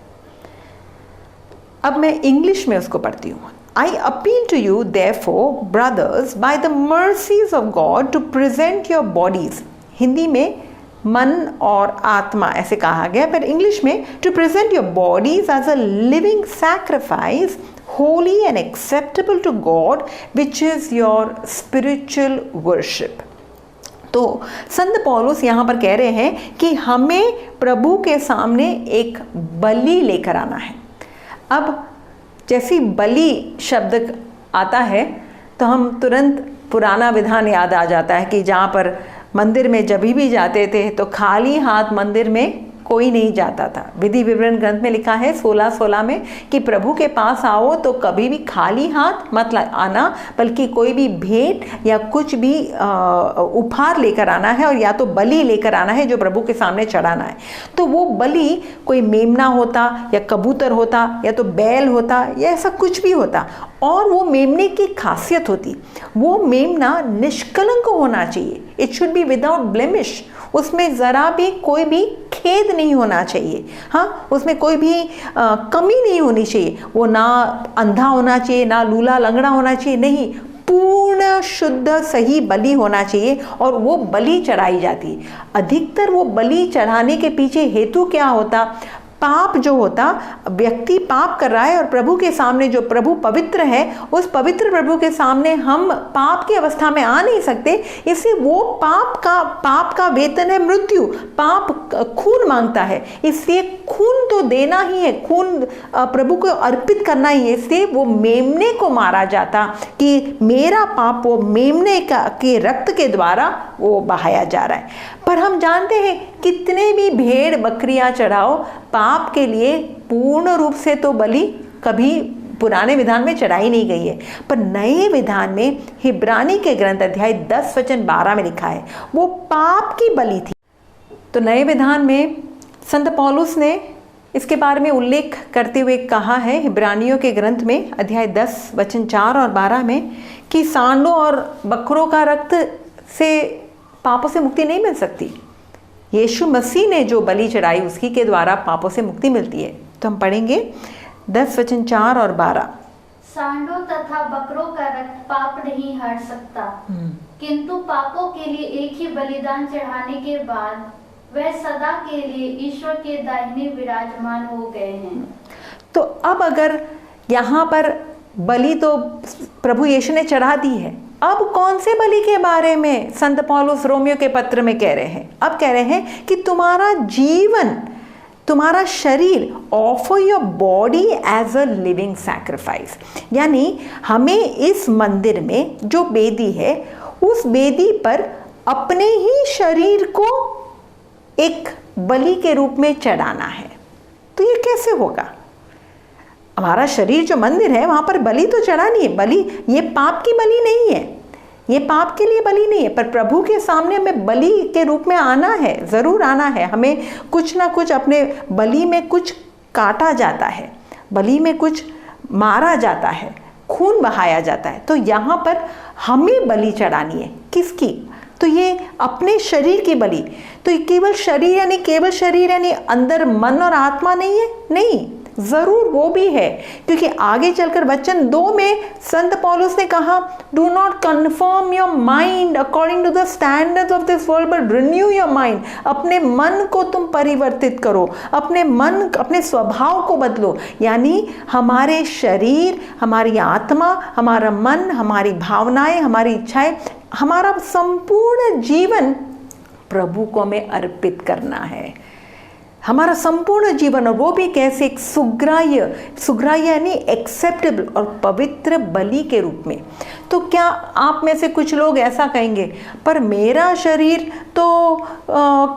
अब मैं इंग्लिश में उसको पढ़ती हूँ। I appeal to you, therefore, brothers, by the mercies of God, to present your bodies. Hindi में मन और आत्मा ऐसे कहा गया, पर इंग्लिश में to present your bodies as a living sacrifice, holy and acceptable to God, which is your spiritual worship. तो संत पौलुस यहाँ पर कह रहे हैं कि हमें प्रभु के सामने एक बलि लेकर आना है। अब जैसी बलि शब्द आता है तो हम तुरंत पुराना विधान याद आ जाता है कि जहाँ पर मंदिर में जब भी जाते थे तो खाली हाथ मंदिर में कोई नहीं जाता था। विधि विवरण ग्रंथ में लिखा है 16:16 में कि प्रभु के पास आओ तो कभी भी खाली हाथ मत आना, बल्कि कोई भी भेंट या कुछ भी उपहार लेकर आना है, और या तो बलि लेकर आना है जो प्रभु के सामने चढ़ाना है। तो वो बलि कोई मेमना होता या कबूतर होता या तो बैल होता या ऐसा कुछ भी होता। और वो मेमने की खासियत होती, वो मेमना निष्कलंक होना चाहिए। It should be without blemish. उसमें ज़रा भी कोई भी खेद नहीं होना चाहिए। हाँ, उसमें कोई भी कमी नहीं होनी चाहिए। वो ना अंधा होना चाहिए, ना लूला लंगड़ा होना चाहिए, नहीं, पूर्ण शुद्ध सही बलि होना चाहिए। और वो बलि चढ़ाई जाती। अधिकतर वो बलि चढ़ाने के पीछे हेतु क्या होता? पाप जो होता, व्यक्ति पाप कर रहा है और प्रभु के सामने, जो प्रभु पवित्र है, उस पवित्र प्रभु के सामने हम पाप की अवस्था में आ नहीं सकते। इसलिए वो पाप का वेतन है मृत्यु। पाप खून मांगता है, इसलिए खून तो देना ही है, खून प्रभु को अर्पित करना ही है। इसलिए वो मेमने को मारा जाता कि मेरा पाप वो मेमने के रक्त के द्वारा वो बहाया जा रहा है। पर हम जानते हैं कितने भी भेड़ बकरियां चढ़ाओ, पाप के लिए पूर्ण रूप से तो बलि कभी पुराने विधान में चढ़ाई नहीं गई है। पर नए विधान में हिब्रानी के ग्रंथ अध्याय 10 वचन 12 में लिखा है वो पाप की बलि थी। तो नए विधान में संत पौलुस ने इसके बारे में उल्लेख करते हुए कहा है हिब्रानियों के ग्रंथ में अध्याय 10 वचन 4 और 12 में कि सांडों और बकरों का रक्त से पापों से मुक्ति नहीं मिल सकती। यीशु मसीह ने जो बलि चढ़ाई उसकी के द्वारा पापों से मुक्ति मिलती है। तो हम पढ़ेंगे 10 वचन 4 और 12। सांडों तथा बकरों का रक्त पाप नहीं हट सकता, किंतु पापों के लिए एक ही बलिदान चढ़ाने के बाद वह सदा के लिए ईश्वर के दाहिने विराजमान हो गए हैं। तो अब अगर यहाँ पर बलि तो प्रभु यीशु ने चढ़ा दी है, अब कौन से बलि के बारे में संत पौलुस रोमियो के पत्र में कह रहे हैं? अब कह रहे हैं कि तुम्हारा जीवन, तुम्हारा शरीर, offer your body as a living sacrifice. यानी हमें इस मंदिर में जो बेदी है, उस बेदी पर अपने ही शरीर को एक बलि के रूप में चढ़ाना है। तो ये कैसे होगा? हमारा शरीर जो मंदिर है वहां पर बलि तो चढ़ानी है। बलि ये पाप की बलि नहीं है, ये पाप के लिए बलि नहीं है, पर प्रभु के सामने हमें बलि के रूप में आना है, जरूर आना है। हमें कुछ ना कुछ अपने बलि में कुछ काटा जाता है, बलि में कुछ मारा जाता है, खून बहाया जाता है। तो यहाँ पर हमें बलि चढ़ानी है। किसकी? तो ये अपने शरीर की बलि। तो ये केवल शरीर यानी अंदर मन और आत्मा नहीं है, नहीं, जरूर वो भी है। क्योंकि आगे चलकर वचन 2 में संत पौलुस ने कहा, do not confirm your mind according to the standards of this world but renew your mind. अपने मन को तुम परिवर्तित करो, अपने स्वभाव को बदलो। यानी हमारे शरीर, हमारी आत्मा, हमारा मन, हमारी भावनाएं, हमारी इच्छाएं, हमारा संपूर्ण जीवन प्रभु को हमें अर्पित करना है। हमारा संपूर्ण जीवन, और वो भी कैसे? एक सुग्राह्य यानी एक्सेप्टेबल और पवित्र बलि के रूप में। तो क्या आप में से कुछ लोग ऐसा कहेंगे, पर मेरा शरीर तो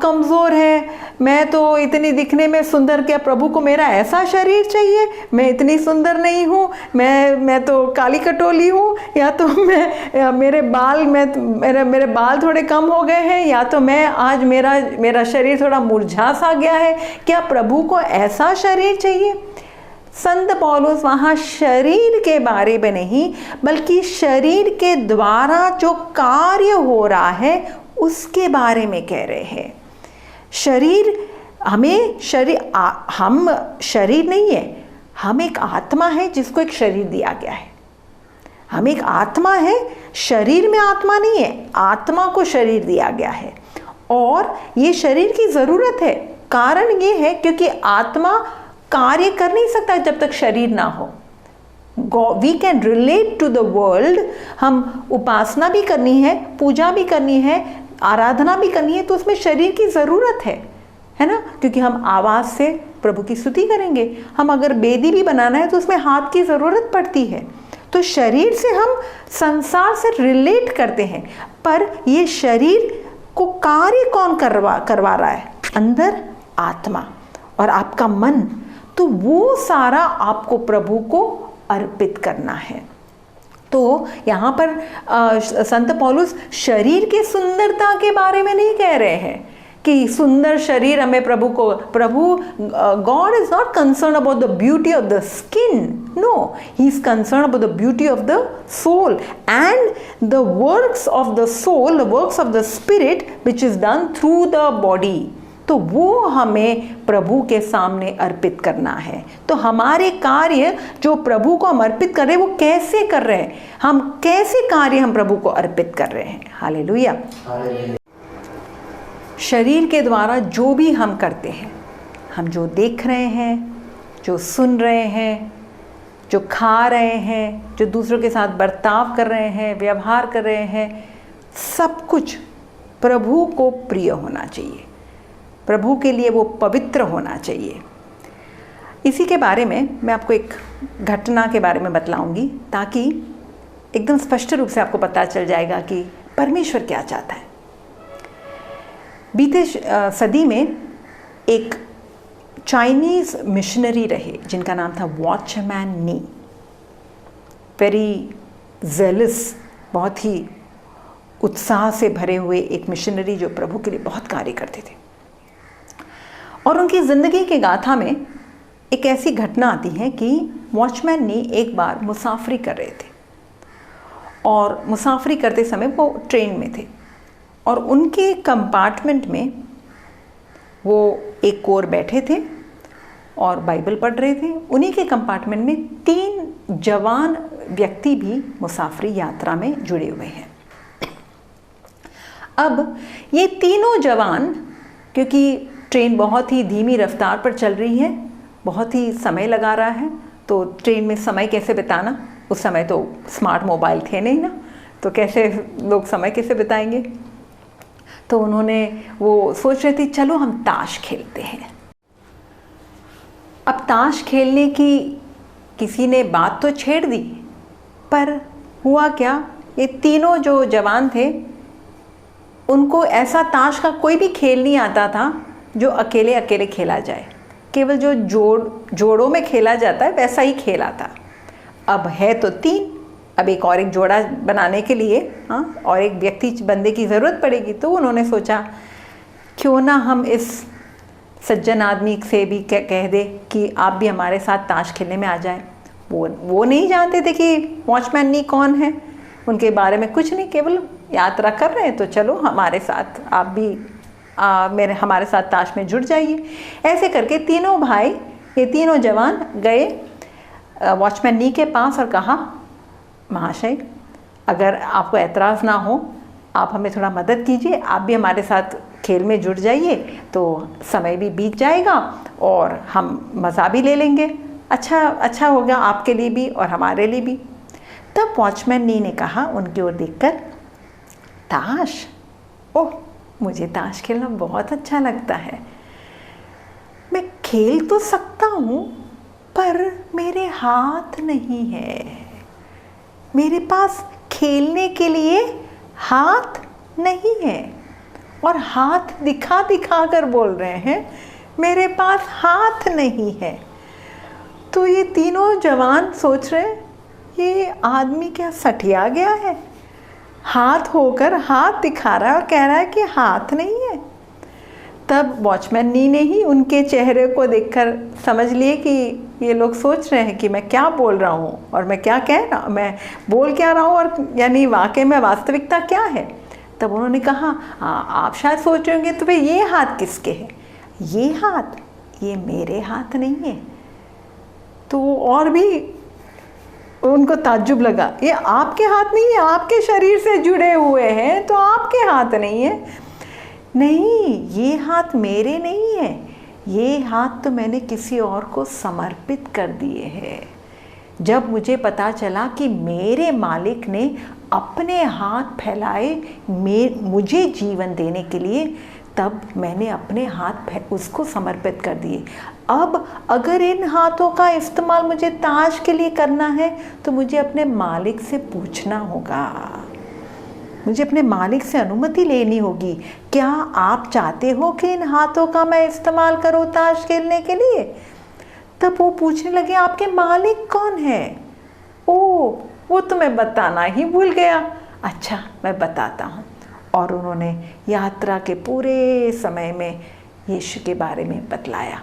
कमज़ोर है, मैं तो इतनी दिखने में सुंदर, क्या प्रभु को मेरा ऐसा शरीर चाहिए? मैं इतनी सुंदर नहीं हूँ, मैं तो काली कटोली हूँ, या तो मेरे बाल थोड़े कम हो गए हैं, या तो मैं आज मेरा शरीर थोड़ा मुरझा सा गया है। क्या प्रभु को ऐसा शरीर चाहिए? संत पौलुस वहाँ शरीर के बारे में नहीं, बल्कि शरीर के द्वारा जो कार्य हो रहा है उसके बारे में कह रहे हैं। हम शरीर नहीं है, हम एक आत्मा है जिसको एक शरीर दिया गया है। हम एक आत्मा है, शरीर में आत्मा नहीं है, आत्मा को शरीर दिया गया है। और ये शरीर की ज़रूरत है। कारण ये है क्योंकि आत्मा कार्य कर नहीं सकता जब तक शरीर ना हो। We can relate to the world. हम उपासना भी करनी है, पूजा भी करनी है, आराधना भी करनी है, तो उसमें शरीर की ज़रूरत है ना? क्योंकि हम आवाज़ से प्रभु की स्तुति करेंगे। हम अगर बेदी भी बनाना है तो उसमें हाथ की ज़रूरत पड़ती है। तो शरीर से हम संसार से रिलेट करते हैं, पर ये शरीर को कार्य कौन करवा रहा है? अंदर आत्मा और आपका मन। तो वो सारा आपको प्रभु को अर्पित करना है। तो यहाँ पर संत पौलुस शरीर की सुंदरता के बारे में नहीं कह रहे हैं कि सुंदर शरीर हमें प्रभु God is not concern about the beauty of the skin, no, he is concern about the beauty of the soul and the works of the soul, the works of the spirit which is done through the body. तो वो हमें प्रभु के सामने अर्पित करना है। तो हमारे कार्य जो प्रभु को हम अर्पित कर रहे हैं वो कैसे कर रहे हैं? हम कैसे कार्य हम प्रभु को अर्पित कर रहे हैं? हालेलुया। शरीर के द्वारा जो भी हम करते हैं, हम जो देख रहे हैं, जो सुन रहे हैं, जो खा रहे हैं, जो दूसरों के साथ बर्ताव कर रहे हैं, व्यवहार कर रहे हैं, सब कुछ प्रभु को प्रिय होना चाहिए, प्रभु के लिए वो पवित्र होना चाहिए। इसी के बारे में मैं आपको एक घटना के बारे में बतलाऊंगी, ताकि एकदम स्पष्ट रूप से आपको पता चल जाएगा कि परमेश्वर क्या चाहता है। बीते सदी में एक चाइनीज़ मिशनरी रहे जिनका नाम था वॉचमैन नी। वेरी जेलस, बहुत ही उत्साह से भरे हुए एक मिशनरी जो प्रभु के लिए बहुत कार्य करते थे। और उनकी ज़िंदगी के गाथा में एक ऐसी घटना आती है कि वॉचमैन नी एक बार मुसाफरी कर रहे थे, और मुसाफरी करते समय वो ट्रेन में थे, और उनके कंपार्टमेंट में वो एक ओर बैठे थे और बाइबल पढ़ रहे थे। उन्हीं के कंपार्टमेंट में 3 जवान व्यक्ति भी मुसाफरी यात्रा में जुड़े हुए हैं। अब ये तीनों जवान, क्योंकि ट्रेन बहुत ही धीमी रफ्तार पर चल रही है, बहुत ही समय लगा रहा है, तो ट्रेन में समय कैसे बिताना, उस समय तो स्मार्ट मोबाइल थे नहीं ना, तो कैसे लोग समय कैसे बिताएंगे। तो उन्होंने वो सोच रहे थे चलो हम ताश खेलते हैं। अब ताश खेलने की किसी ने बात तो छेड़ दी, पर हुआ क्या, ये तीनों जो जवान थे उनको ऐसा ताश का कोई भी खेल नहीं आता था जो अकेले अकेले खेला जाए। केवल जो जोड़ों में खेला जाता है वैसा ही खेल आता। अब है तो 3, अब एक जोड़ा बनाने के लिए और एक व्यक्ति बंदे की ज़रूरत पड़ेगी। तो उन्होंने सोचा क्यों ना हम इस सज्जन आदमी से भी कह दे कि आप भी हमारे साथ ताश खेलने में आ जाए। वो नहीं जानते थे कि वॉचमैन नी कौन है, उनके बारे में कुछ नहीं, केवल यात्रा कर रहे हैं तो चलो हमारे साथ आप भी हमारे साथ ताश में जुड़ जाइए। ऐसे करके तीनों भाई, ये तीनों जवान गए वॉचमैन नी के पास और कहा, महाशय अगर आपको एतराज़ ना हो आप हमें थोड़ा मदद कीजिए, आप भी हमारे साथ खेल में जुड़ जाइए, तो समय भी बीत जाएगा और हम मज़ा भी ले लेंगे, अच्छा होगा आपके लिए भी और हमारे लिए भी। तब वॉचमैन नी ने कहा उनकी ओर देखकर, ताश, ओह मुझे ताश खेलना बहुत अच्छा लगता है, मैं खेल तो सकता हूँ पर मेरे हाथ नहीं है, मेरे पास खेलने के लिए हाथ नहीं है। और हाथ दिखा कर बोल रहे हैं मेरे पास हाथ नहीं है। तो ये तीनों जवान सोच रहे ये आदमी क्या सठिया गया है, हाथ होकर हाथ दिखा रहा है और कह रहा है कि हाथ नहीं है। तब वॉचमैन नी ने ही उनके चेहरे को देखकर समझ लिए कि ये लोग सोच रहे हैं कि मैं क्या बोल रहा हूँ और मैं क्या कह रहा हूँ, मैं बोल क्या रहा हूँ, और यानी वाकई में वास्तविकता क्या है। तब उन्होंने कहा आप शायद सोच रहे होंगे तो भाई ये हाथ किसके हैं, ये हाथ ये मेरे हाथ नहीं है। तो और भी उनको ताज्जुब लगा, ये आपके हाथ नहीं है, आपके शरीर से जुड़े हुए हैं तो आपके हाथ नहीं है। नहीं, ये हाथ मेरे नहीं है, ये हाथ तो मैंने किसी और को समर्पित कर दिए हैं। जब मुझे पता चला कि मेरे मालिक ने अपने हाथ फैलाए मुझे जीवन देने के लिए, तब मैंने अपने हाथ उसको समर्पित कर दिए। अब अगर इन हाथों का इस्तेमाल मुझे ताश के लिए करना है तो मुझे अपने मालिक से पूछना होगा, मुझे अपने मालिक से अनुमति लेनी होगी। क्या आप चाहते हो कि इन हाथों का मैं इस्तेमाल करूं ताश खेलने के लिए? तब वो पूछने लगे आपके मालिक कौन है? ओह, वो तो मैं बताना ही भूल गया। अच्छा, मैं बताता हूँ। और उन्होंने यात्रा के पूरे समय में यीशु के बारे में बतलाया।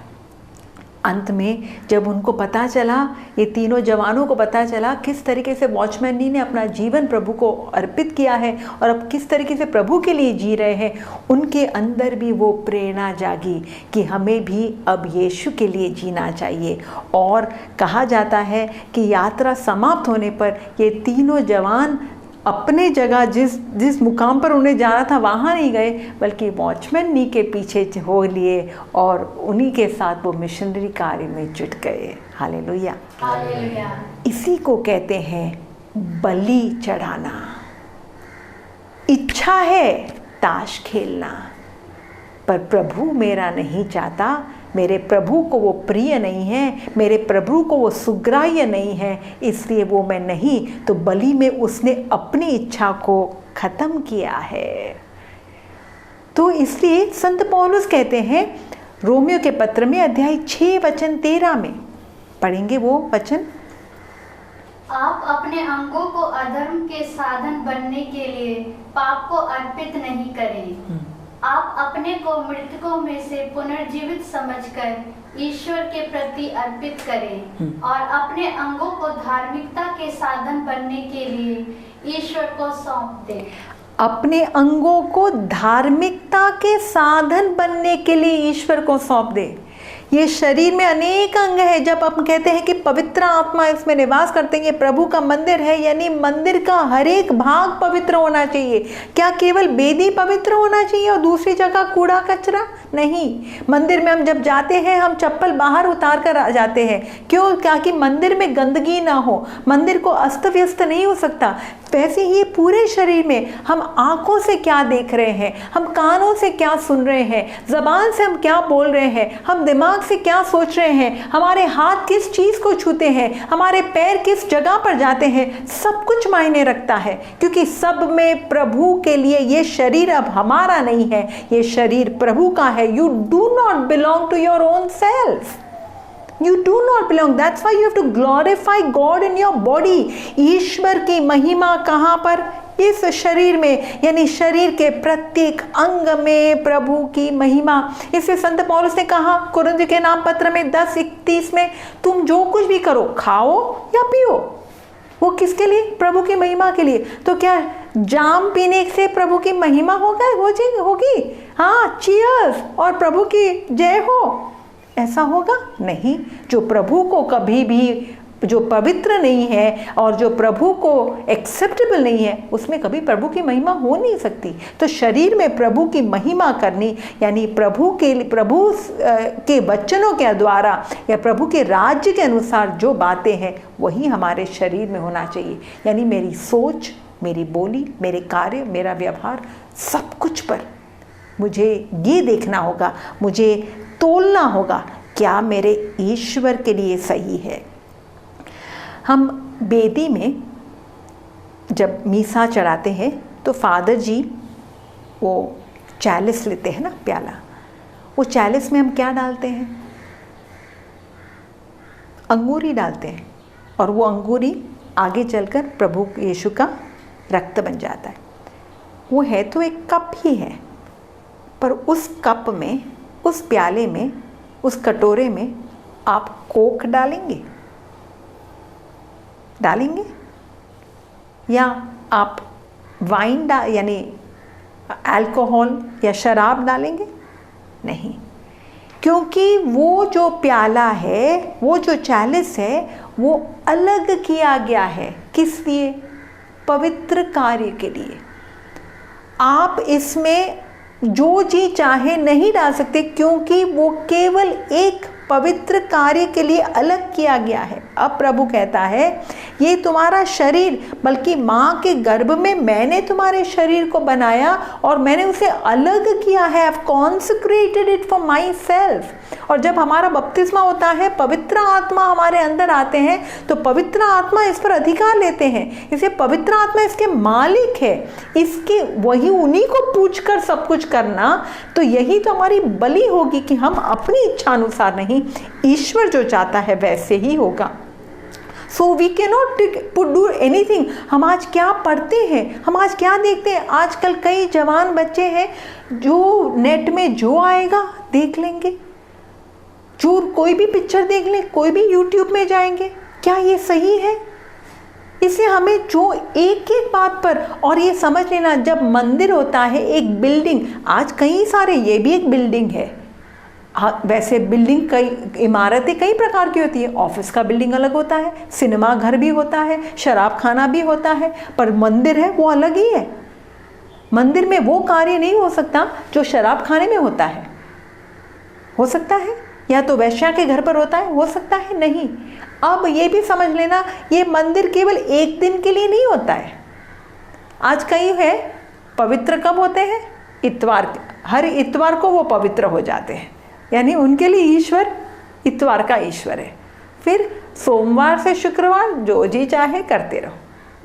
अंत में जब उनको पता चला, ये तीनों जवानों को पता चला किस तरीके से वॉचमैन नी ने अपना जीवन प्रभु को अर्पित किया है और अब किस तरीके से प्रभु के लिए जी रहे हैं, उनके अंदर भी वो प्रेरणा जागी कि हमें भी अब यीशु के लिए जीना चाहिए। और कहा जाता है कि यात्रा समाप्त होने पर ये तीनों जवान अपने जगह जिस मुकाम पर उन्हें जाना था वहाँ नहीं गए, बल्कि वॉचमैन नी के पीछे हो लिए और उन्हीं के साथ वो मिशनरी कार्य में जुट गए। हालेलुया। हालेलुया। इसी को कहते हैं बलि चढ़ाना। इच्छा है ताश खेलना, पर प्रभु मेरा नहीं चाहता, मेरे प्रभु को वो प्रिय नहीं है, मेरे प्रभु को वो सुग्राह्य नहीं है, इसलिए वो मैं नहीं। तो बलि में उसने अपनी इच्छा को खत्म किया है। तो इसलिए संत पौलुस कहते हैं रोमियो के पत्र में अध्याय 6 वचन 13 में, पढ़ेंगे वो वचन। आप अपने अंगों को अधर्म के साधन बनने के लिए पाप को अर्पित नहीं करें। आप अपने को मृतकों में से पुनर्जीवित समझकर ईश्वर के प्रति अर्पित करें और अपने अंगों को धार्मिकता के साधन बनने के लिए ईश्वर को सौंप दें। अपने अंगों को धार्मिकता के साधन बनने के लिए ईश्वर को सौंप दे। ये शरीर में अनेक अंग है। जब हम कहते हैं कि पवित्र आत्मा इसमें निवास करते हैं, ये प्रभु का मंदिर है, यानी मंदिर का हर एक भाग पवित्र होना चाहिए। क्या केवल वेदी पवित्र होना चाहिए और दूसरी जगह कूड़ा कचरा? नहीं। मंदिर में हम जब जाते हैं हम चप्पल बाहर उतार कर आ जाते हैं। क्यों? ताकि मंदिर में गंदगी ना हो, मंदिर को अस्त व्यस्त नहीं हो सकता। वैसे ही पूरे शरीर में हम आंखों से क्या देख रहे हैं, हम कानों से क्या सुन रहे हैं, जबान से हम क्या बोल रहे हैं, हम दिमाग से क्या सोच रहे हैं, हमारे हाथ किस चीज़ को छूते हैं, हमारे पैर किस जगह पर जाते हैं, सब कुछ मायने रखता है। क्योंकि सब में प्रभु के लिए ये शरीर अब हमारा नहीं है, ये शरीर प्रभु का है। You do not belong to your own self. You do not belong. That's why you have to glorify God in your body. ईश्वर की महिमा कहाँ पर? इस शरीर में, यानी शरीर के प्रत्येक अंग में प्रभु की महिमा। इसे संत पौलुस ने कहा कुरिन्थ के नाम पत्र में 10:31 में, तुम जो कुछ भी करो, खाओ या पियो, वो किसके लिए? प्रभु की महिमा के लिए। तो क्या जाम पीने से प्रभु की महिमा होगी? हाँ, चीयर्स और प्रभु की जय हो, ऐसा होगा? नहीं। जो प्रभु को कभी भी, जो पवित्र नहीं है और जो प्रभु को एक्सेप्टेबल नहीं है, उसमें कभी प्रभु की महिमा हो नहीं सकती। तो शरीर में प्रभु की महिमा करनी, यानी प्रभु के वचनों के द्वारा या प्रभु के राज्य के अनुसार जो बातें हैं वही हमारे शरीर में होना चाहिए। यानी मेरी सोच, मेरी बोली, मेरे कार्य, मेरा व्यवहार, सब कुछ पर मुझे ये देखना होगा, मुझे तोलना होगा, क्या मेरे ईश्वर के लिए सही है। हम वेदी में जब मीसा चढ़ाते हैं तो फादर जी वो चैलिस लेते हैं ना, प्याला, वो चैलिस में हम क्या डालते हैं? अंगूरी डालते हैं, और वो अंगूरी आगे चलकर प्रभु यीशु का रक्त बन जाता है। वो है तो एक कप ही है, पर उस कप में, उस प्याले में, उस कटोरे में आप कोक डालेंगे या आप वाइन यानी अल्कोहल या शराब डालेंगे? नहीं। क्योंकि वो जो प्याला है, वो जो चैलिस है, वो अलग किया गया है। किस लिए? पवित्र कार्य के लिए। आप इसमें जो जी चाहे नहीं डाल सकते, क्योंकि वो केवल एक पवित्र कार्य के लिए अलग किया गया है। अब प्रभु कहता है ये तुम्हारा शरीर, बल्कि माँ के गर्भ में मैंने तुम्हारे शरीर को बनाया और मैंने उसे अलग किया है। I've consecrated it for myself। और जब हमारा बपतिस्मा होता है, पवित्र आत्मा हमारे अंदर आते हैं, तो पवित्र आत्मा इस पर अधिकार लेते हैं। इसे पवित्र आत्मा इसके मालिक है, इसके वही उन्हीं को पूछ कर सब कुछ करना। तो यही तो हमारी बलि होगी कि हम अपनी इच्छा अनुसार नहीं, ईश्वर जो चाहता है वैसे ही होगा। So we cannot do anything। हम आज क्या पढ़ते हैं, हम आज क्या देखते हैं? आजकल कई जवान बच्चे हैं जो नेट में जो आएगा देख लेंगे, जो कोई भी पिक्चर देख ले, कोई भी यूट्यूब में जाएंगे। क्या ये सही है? इसे हमें जो एक एक बात पर, और ये समझ लेना, जब मंदिर होता है एक बिल्डिंग, आज कई सारे, ये भी एक बिल्डिंग है। हाँ, वैसे बिल्डिंग कई इमारतें कई प्रकार की होती है। ऑफिस का बिल्डिंग अलग होता है, सिनेमा घर भी होता है, शराब खाना भी होता है, पर मंदिर है वो अलग ही है। मंदिर में वो कार्य नहीं हो सकता जो शराब खाने में होता है। हो सकता है, या तो वैश्या के घर पर होता है, हो सकता है नहीं। अब ये भी समझ लेना, ये मंदिर केवल एक दिन के लिए नहीं होता है। आज कई है पवित्र कब होते हैं? इतवार, हर इतवार को वो पवित्र हो जाते हैं, यानी उनके लिए ईश्वर इतवार का ईश्वर है। फिर सोमवार से शुक्रवार जो जी चाहे करते रहो।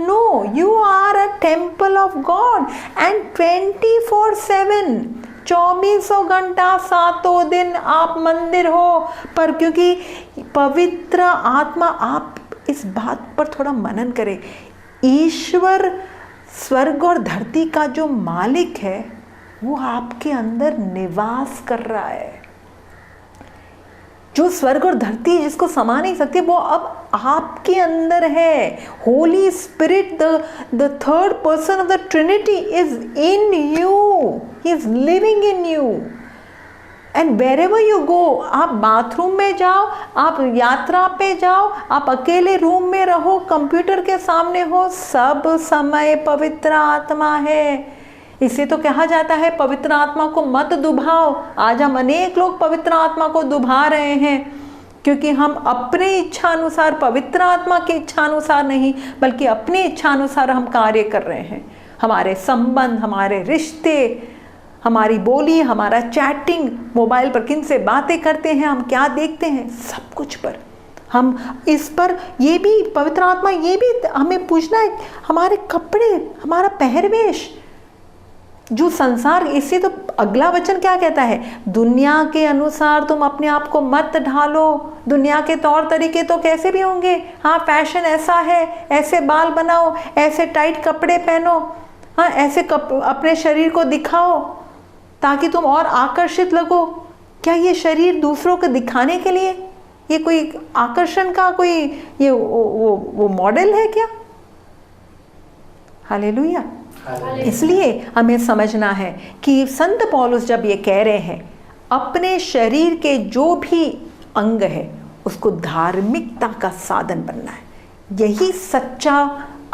No, you are a temple of God and 24/7 24 घंटा 7 दिन आप मंदिर हो। पर क्योंकि पवित्र आत्मा, आप इस बात पर थोड़ा मनन करें, ईश्वर स्वर्ग और धरती का जो मालिक है वो आपके अंदर निवास कर रहा है। जो स्वर्ग और धरती जिसको समा नहीं सकती वो अब आपके अंदर है। Holi spirit, the third person of the Trinity is in you, he is living in you. And wherever you go, आप बाथरूम में जाओ, आप यात्रा पे जाओ, आप अकेले रूम में रहो, कंप्यूटर के सामने हो, सब समय पवित्र आत्मा है। इसे तो कहा जाता है पवित्र आत्मा को मत दुभाओ। आज हम अनेक लोग पवित्र आत्मा को दुभा रहे हैं क्योंकि हम अपने इच्छा अनुसार, पवित्र आत्मा की इच्छा अनुसार नहीं बल्कि अपनी इच्छा अनुसार हम कार्य कर रहे हैं। हमारे संबंध, हमारे रिश्ते, हमारी बोली, हमारा चैटिंग, मोबाइल पर किन से बातें करते हैं, हम क्या देखते हैं, सब कुछ पर हम इस पर ये भी पवित्र आत्मा ये भी हमें पूछना है। हमारे कपड़े, हमारा पहरवेश, जो संसार, इससे तो अगला वचन क्या कहता है? दुनिया के अनुसार तुम अपने आप को मत ढालो। दुनिया के तौर तरीके तो कैसे भी होंगे, हाँ फैशन ऐसा है, ऐसे बाल बनाओ, ऐसे टाइट कपड़े पहनो, हाँ ऐसे अपने शरीर को दिखाओ ताकि तुम और आकर्षित लगो। क्या ये शरीर दूसरों को दिखाने के लिए, ये कोई आकर्षण का कोई ये वो मॉडल है क्या? हालेलुया। इसलिए हमें समझना है कि संत पौलुस जब ये कह रहे हैं अपने शरीर के जो भी अंग है उसको धार्मिकता का साधन बनना है, यही सच्चा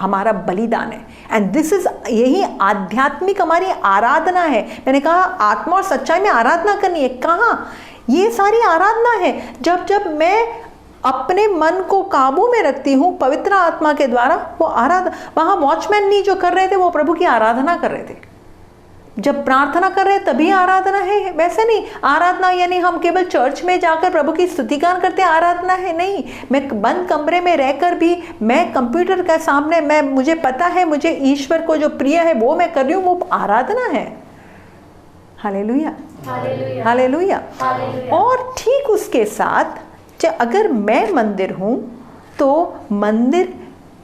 हमारा बलिदान है। एंड दिस इज, यही आध्यात्मिक हमारी आराधना है। मैंने कहा आत्मा और सच्चाई में आराधना करनी है, कहाँ? ये सारी आराधना है। जब जब मैं अपने मन को काबू में रखती हूँ पवित्र आत्मा के द्वारा, वो आराधना, वहाँ वॉचमैन नहीं जो कर रहे थे वो प्रभु की आराधना कर रहे थे। जब प्रार्थना कर रहे तभी आराधना है, वैसे नहीं। आराधना यानी हम केवल चर्च में जाकर प्रभु की स्तुतिगान करते आराधना है, नहीं। मैं बंद कमरे में रहकर भी, मैं कंप्यूटर के सामने, मैं मुझे पता है मुझे ईश्वर को जो प्रिय है वो मैं कर रही हूँ, वो आराधना है। Hallelujah, hallelujah. और ठीक उसके साथ अगर मैं मंदिर हूँ तो मंदिर,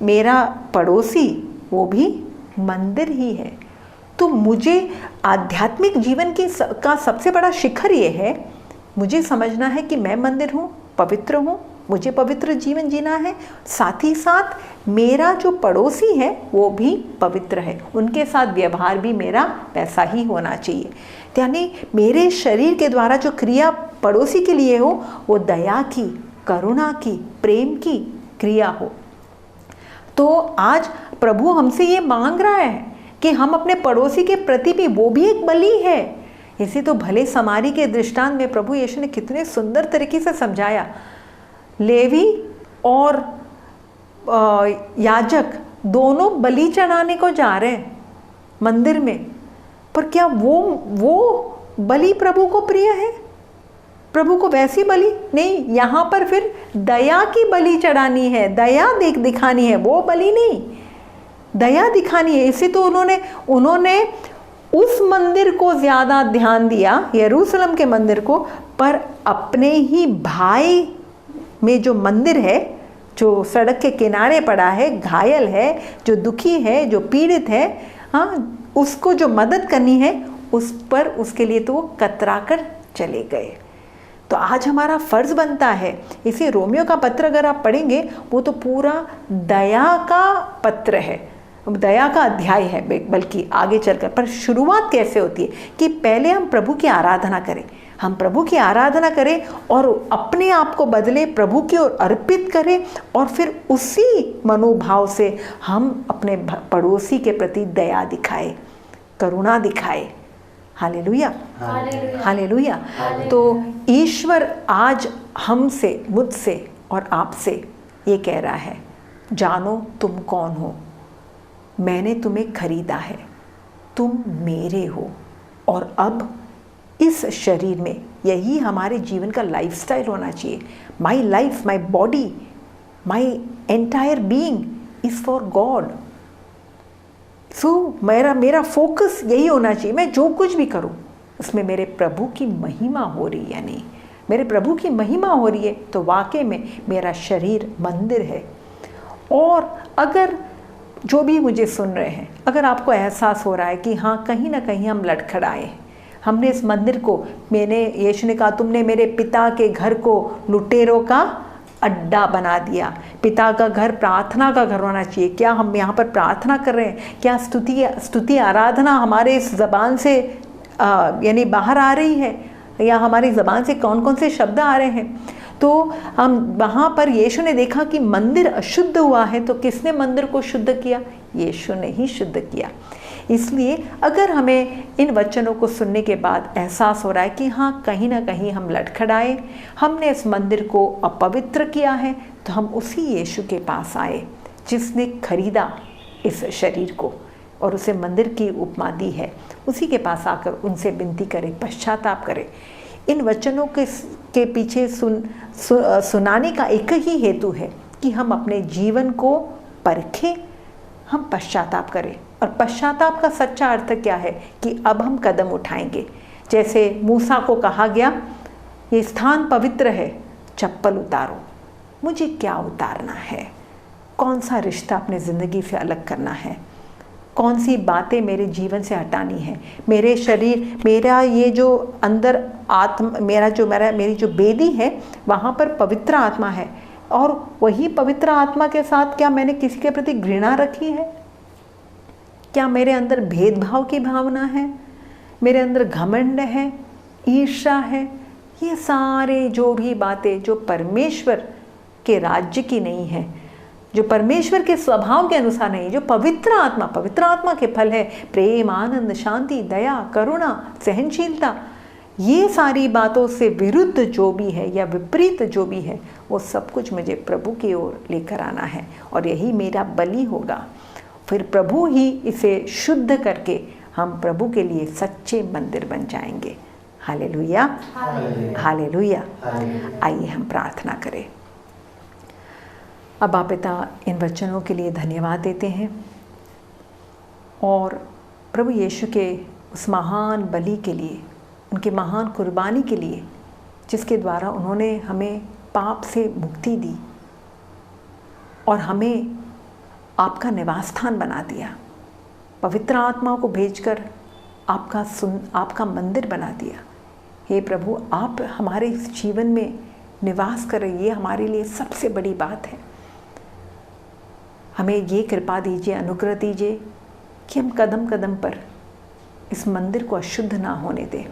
मेरा पड़ोसी वो भी मंदिर ही है। तो मुझे आध्यात्मिक जीवन का सबसे बड़ा शिखर ये है, मुझे समझना है कि मैं मंदिर हूँ, पवित्र हूँ, मुझे पवित्र जीवन जीना है। साथ ही साथ मेरा जो पड़ोसी है वो भी पवित्र है, उनके साथ व्यवहार भी मेरा वैसा ही होना चाहिए। यानी मेरे शरीर के द्वारा जो क्रिया पड़ोसी के लिए हो वो दया की, करुणा की, प्रेम की क्रिया हो। तो आज प्रभु हमसे ये मांग रहा है कि हम अपने पड़ोसी के प्रति भी, वो भी एक बलि है। इसी तो भले समारी के दृष्टांत में प्रभु यीशु ने कितने सुंदर तरीके से समझाया। लेवी और याजक दोनों बलि चढ़ाने को जा रहे हैं मंदिर में, पर क्या वो बलि प्रभु को प्रिय है? प्रभु को वैसी बलि नहीं, यहाँ पर फिर दया की बलि चढ़ानी है, दया दिखानी है, वो बलि नहीं, दया दिखानी है। इसी तो उन्होंने उस मंदिर को ज़्यादा ध्यान दिया, यरूशलेम के मंदिर को, पर अपने ही भाई में जो मंदिर है, जो सड़क के किनारे पड़ा है, घायल है, जो दुखी है, जो पीड़ित है, हाँ उसको जो मदद करनी है उस पर, उसके लिए तो वो कतरा कर चले गए। तो आज हमारा फर्ज बनता है, इसे रोमियो का पत्र अगर आप पढ़ेंगे वो तो पूरा दया का पत्र है, दया का अध्याय है बल्कि आगे चलकर। पर शुरुआत कैसे होती है कि पहले हम प्रभु की आराधना करें, हम प्रभु की आराधना करें और अपने आप को बदले, प्रभु की ओर अर्पित करें, और फिर उसी मनोभाव से हम अपने पड़ोसी के प्रति दया दिखाए, करुणा दिखाए। Hallelujah, hallelujah. तो ईश्वर आज हमसे, मुझसे और आपसे ये कह रहा है, जानो तुम कौन हो, मैंने तुम्हें खरीदा है, तुम मेरे हो। और अब इस शरीर में यही हमारे जीवन का लाइफस्टाइल होना चाहिए। My life, my body, my entire being is for God. So मेरा फोकस यही होना चाहिए। मैं जो कुछ भी करूं उसमें मेरे प्रभु की महिमा हो रही है, नहीं मेरे प्रभु की महिमा हो रही है, तो वाकई में मेरा शरीर मंदिर है। और अगर जो भी मुझे सुन रहे हैं, अगर आपको एहसास हो रहा है कि हाँ कहीं ना कहीं हम लड़खड़ाए, हमने इस मंदिर को, यीशु ने कहा तुमने मेरे पिता के घर को लुटेरों का अड्डा बना दिया। पिता का घर प्रार्थना का घर होना चाहिए। क्या हम यहाँ पर प्रार्थना कर रहे हैं? क्या स्तुति आराधना हमारे इस ज़बान से यानी बाहर आ रही है, या हमारी ज़बान से कौन कौन से शब्द आ रहे हैं? तो हम वहाँ पर यीशु ने देखा कि मंदिर अशुद्ध हुआ है, तो किसने मंदिर को शुद्ध किया? यीशु ने ही शुद्ध किया। इसलिए अगर हमें इन वचनों को सुनने के बाद एहसास हो रहा है कि हाँ कहीं ना कहीं हम लड़खड़ाए, हमने इस मंदिर को अपवित्र किया है, तो हम उसी यीशु के पास आए जिसने खरीदा इस शरीर को और उसे मंदिर की उपमा दी है। उसी के पास आकर उनसे विनती करें, पश्चाताप करें। इन वचनों के पीछे सुनाने का एक ही हेतु है कि हम अपने जीवन को परखें, हम पश्चाताप करें। और पश्चाताप का सच्चा अर्थ क्या है कि अब हम कदम उठाएंगे। जैसे मूसा को कहा गया, ये स्थान पवित्र है, चप्पल उतारो। मुझे क्या उतारना है? कौन सा रिश्ता अपने ज़िंदगी से अलग करना है? कौन सी बातें मेरे जीवन से हटानी है? मेरे शरीर, मेरा ये जो अंदर आत्मा, मेरी जो बेदी है, वहाँ पर पवित्र आत्मा है, और वही पवित्र आत्मा के साथ क्या मैंने किसी के प्रति घृणा रखी है? क्या मेरे अंदर भेदभाव की भावना है? मेरे अंदर घमंड है, ईर्ष्या है? ये सारे जो भी बातें जो परमेश्वर के राज्य की नहीं है, जो परमेश्वर के स्वभाव के अनुसार नहीं, जो पवित्र आत्मा के फल है, प्रेम, आनंद, शांति, दया, करुणा, सहनशीलता, ये सारी बातों से विरुद्ध जो भी है या विपरीत जो भी है, वो सब कुछ मुझे प्रभु की ओर लेकर आना है, और यही मेरा बलि होगा। फिर प्रभु ही इसे शुद्ध करके हम प्रभु के लिए सच्चे मंदिर बन जाएंगे। Hallelujah, hallelujah. आइए हम प्रार्थना करें। अब आप पिता, इन वचनों के लिए धन्यवाद देते हैं, और प्रभु यीशु के उस महान बलि के लिए, उनके महान कुर्बानी के लिए, जिसके द्वारा उन्होंने हमें पाप से मुक्ति दी और हमें आपका निवास स्थान बना दिया, पवित्र आत्मा को भेजकर आपका मंदिर बना दिया। हे प्रभु, आप हमारे इस जीवन में निवास करें, ये हमारे लिए सबसे बड़ी बात है। हमें ये कृपा दीजिए, अनुग्रह दीजिए कि हम कदम कदम पर इस मंदिर को अशुद्ध ना होने दें,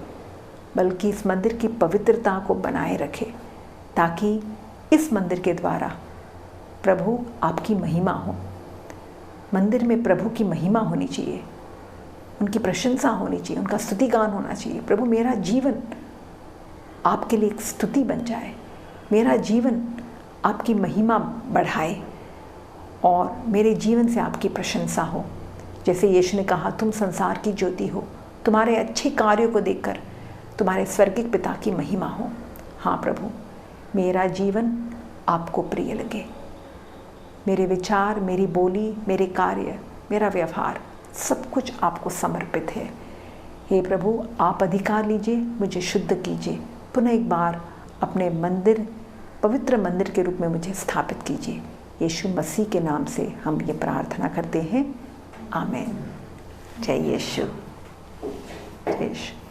बल्कि इस मंदिर की पवित्रता को बनाए रखें, ताकि इस मंदिर के द्वारा प्रभु आपकी महिमा हो। मंदिर में प्रभु की महिमा होनी चाहिए, उनकी प्रशंसा होनी चाहिए, उनका स्तुतिगान होना चाहिए। प्रभु, मेरा जीवन आपके लिए एक स्तुति बन जाए, मेरा जीवन आपकी महिमा बढ़ाए, और मेरे जीवन से आपकी प्रशंसा हो। जैसे यीशु ने कहा, तुम संसार की ज्योति हो, तुम्हारे अच्छे कार्यों को देखकर तुम्हारे स्वर्गिक पिता की महिमा हो। हाँ प्रभु, मेरा जीवन आपको प्रिय लगे, मेरे विचार, मेरी बोली, मेरे कार्य, मेरा व्यवहार, सब कुछ आपको समर्पित है। हे प्रभु, आप अधिकार लीजिए, मुझे शुद्ध कीजिए, पुनः एक बार अपने मंदिर, पवित्र मंदिर के रूप में मुझे स्थापित कीजिए। यीशु मसीह के नाम से हम ये प्रार्थना करते हैं, आमीन। जय यीशु, जय यीशु।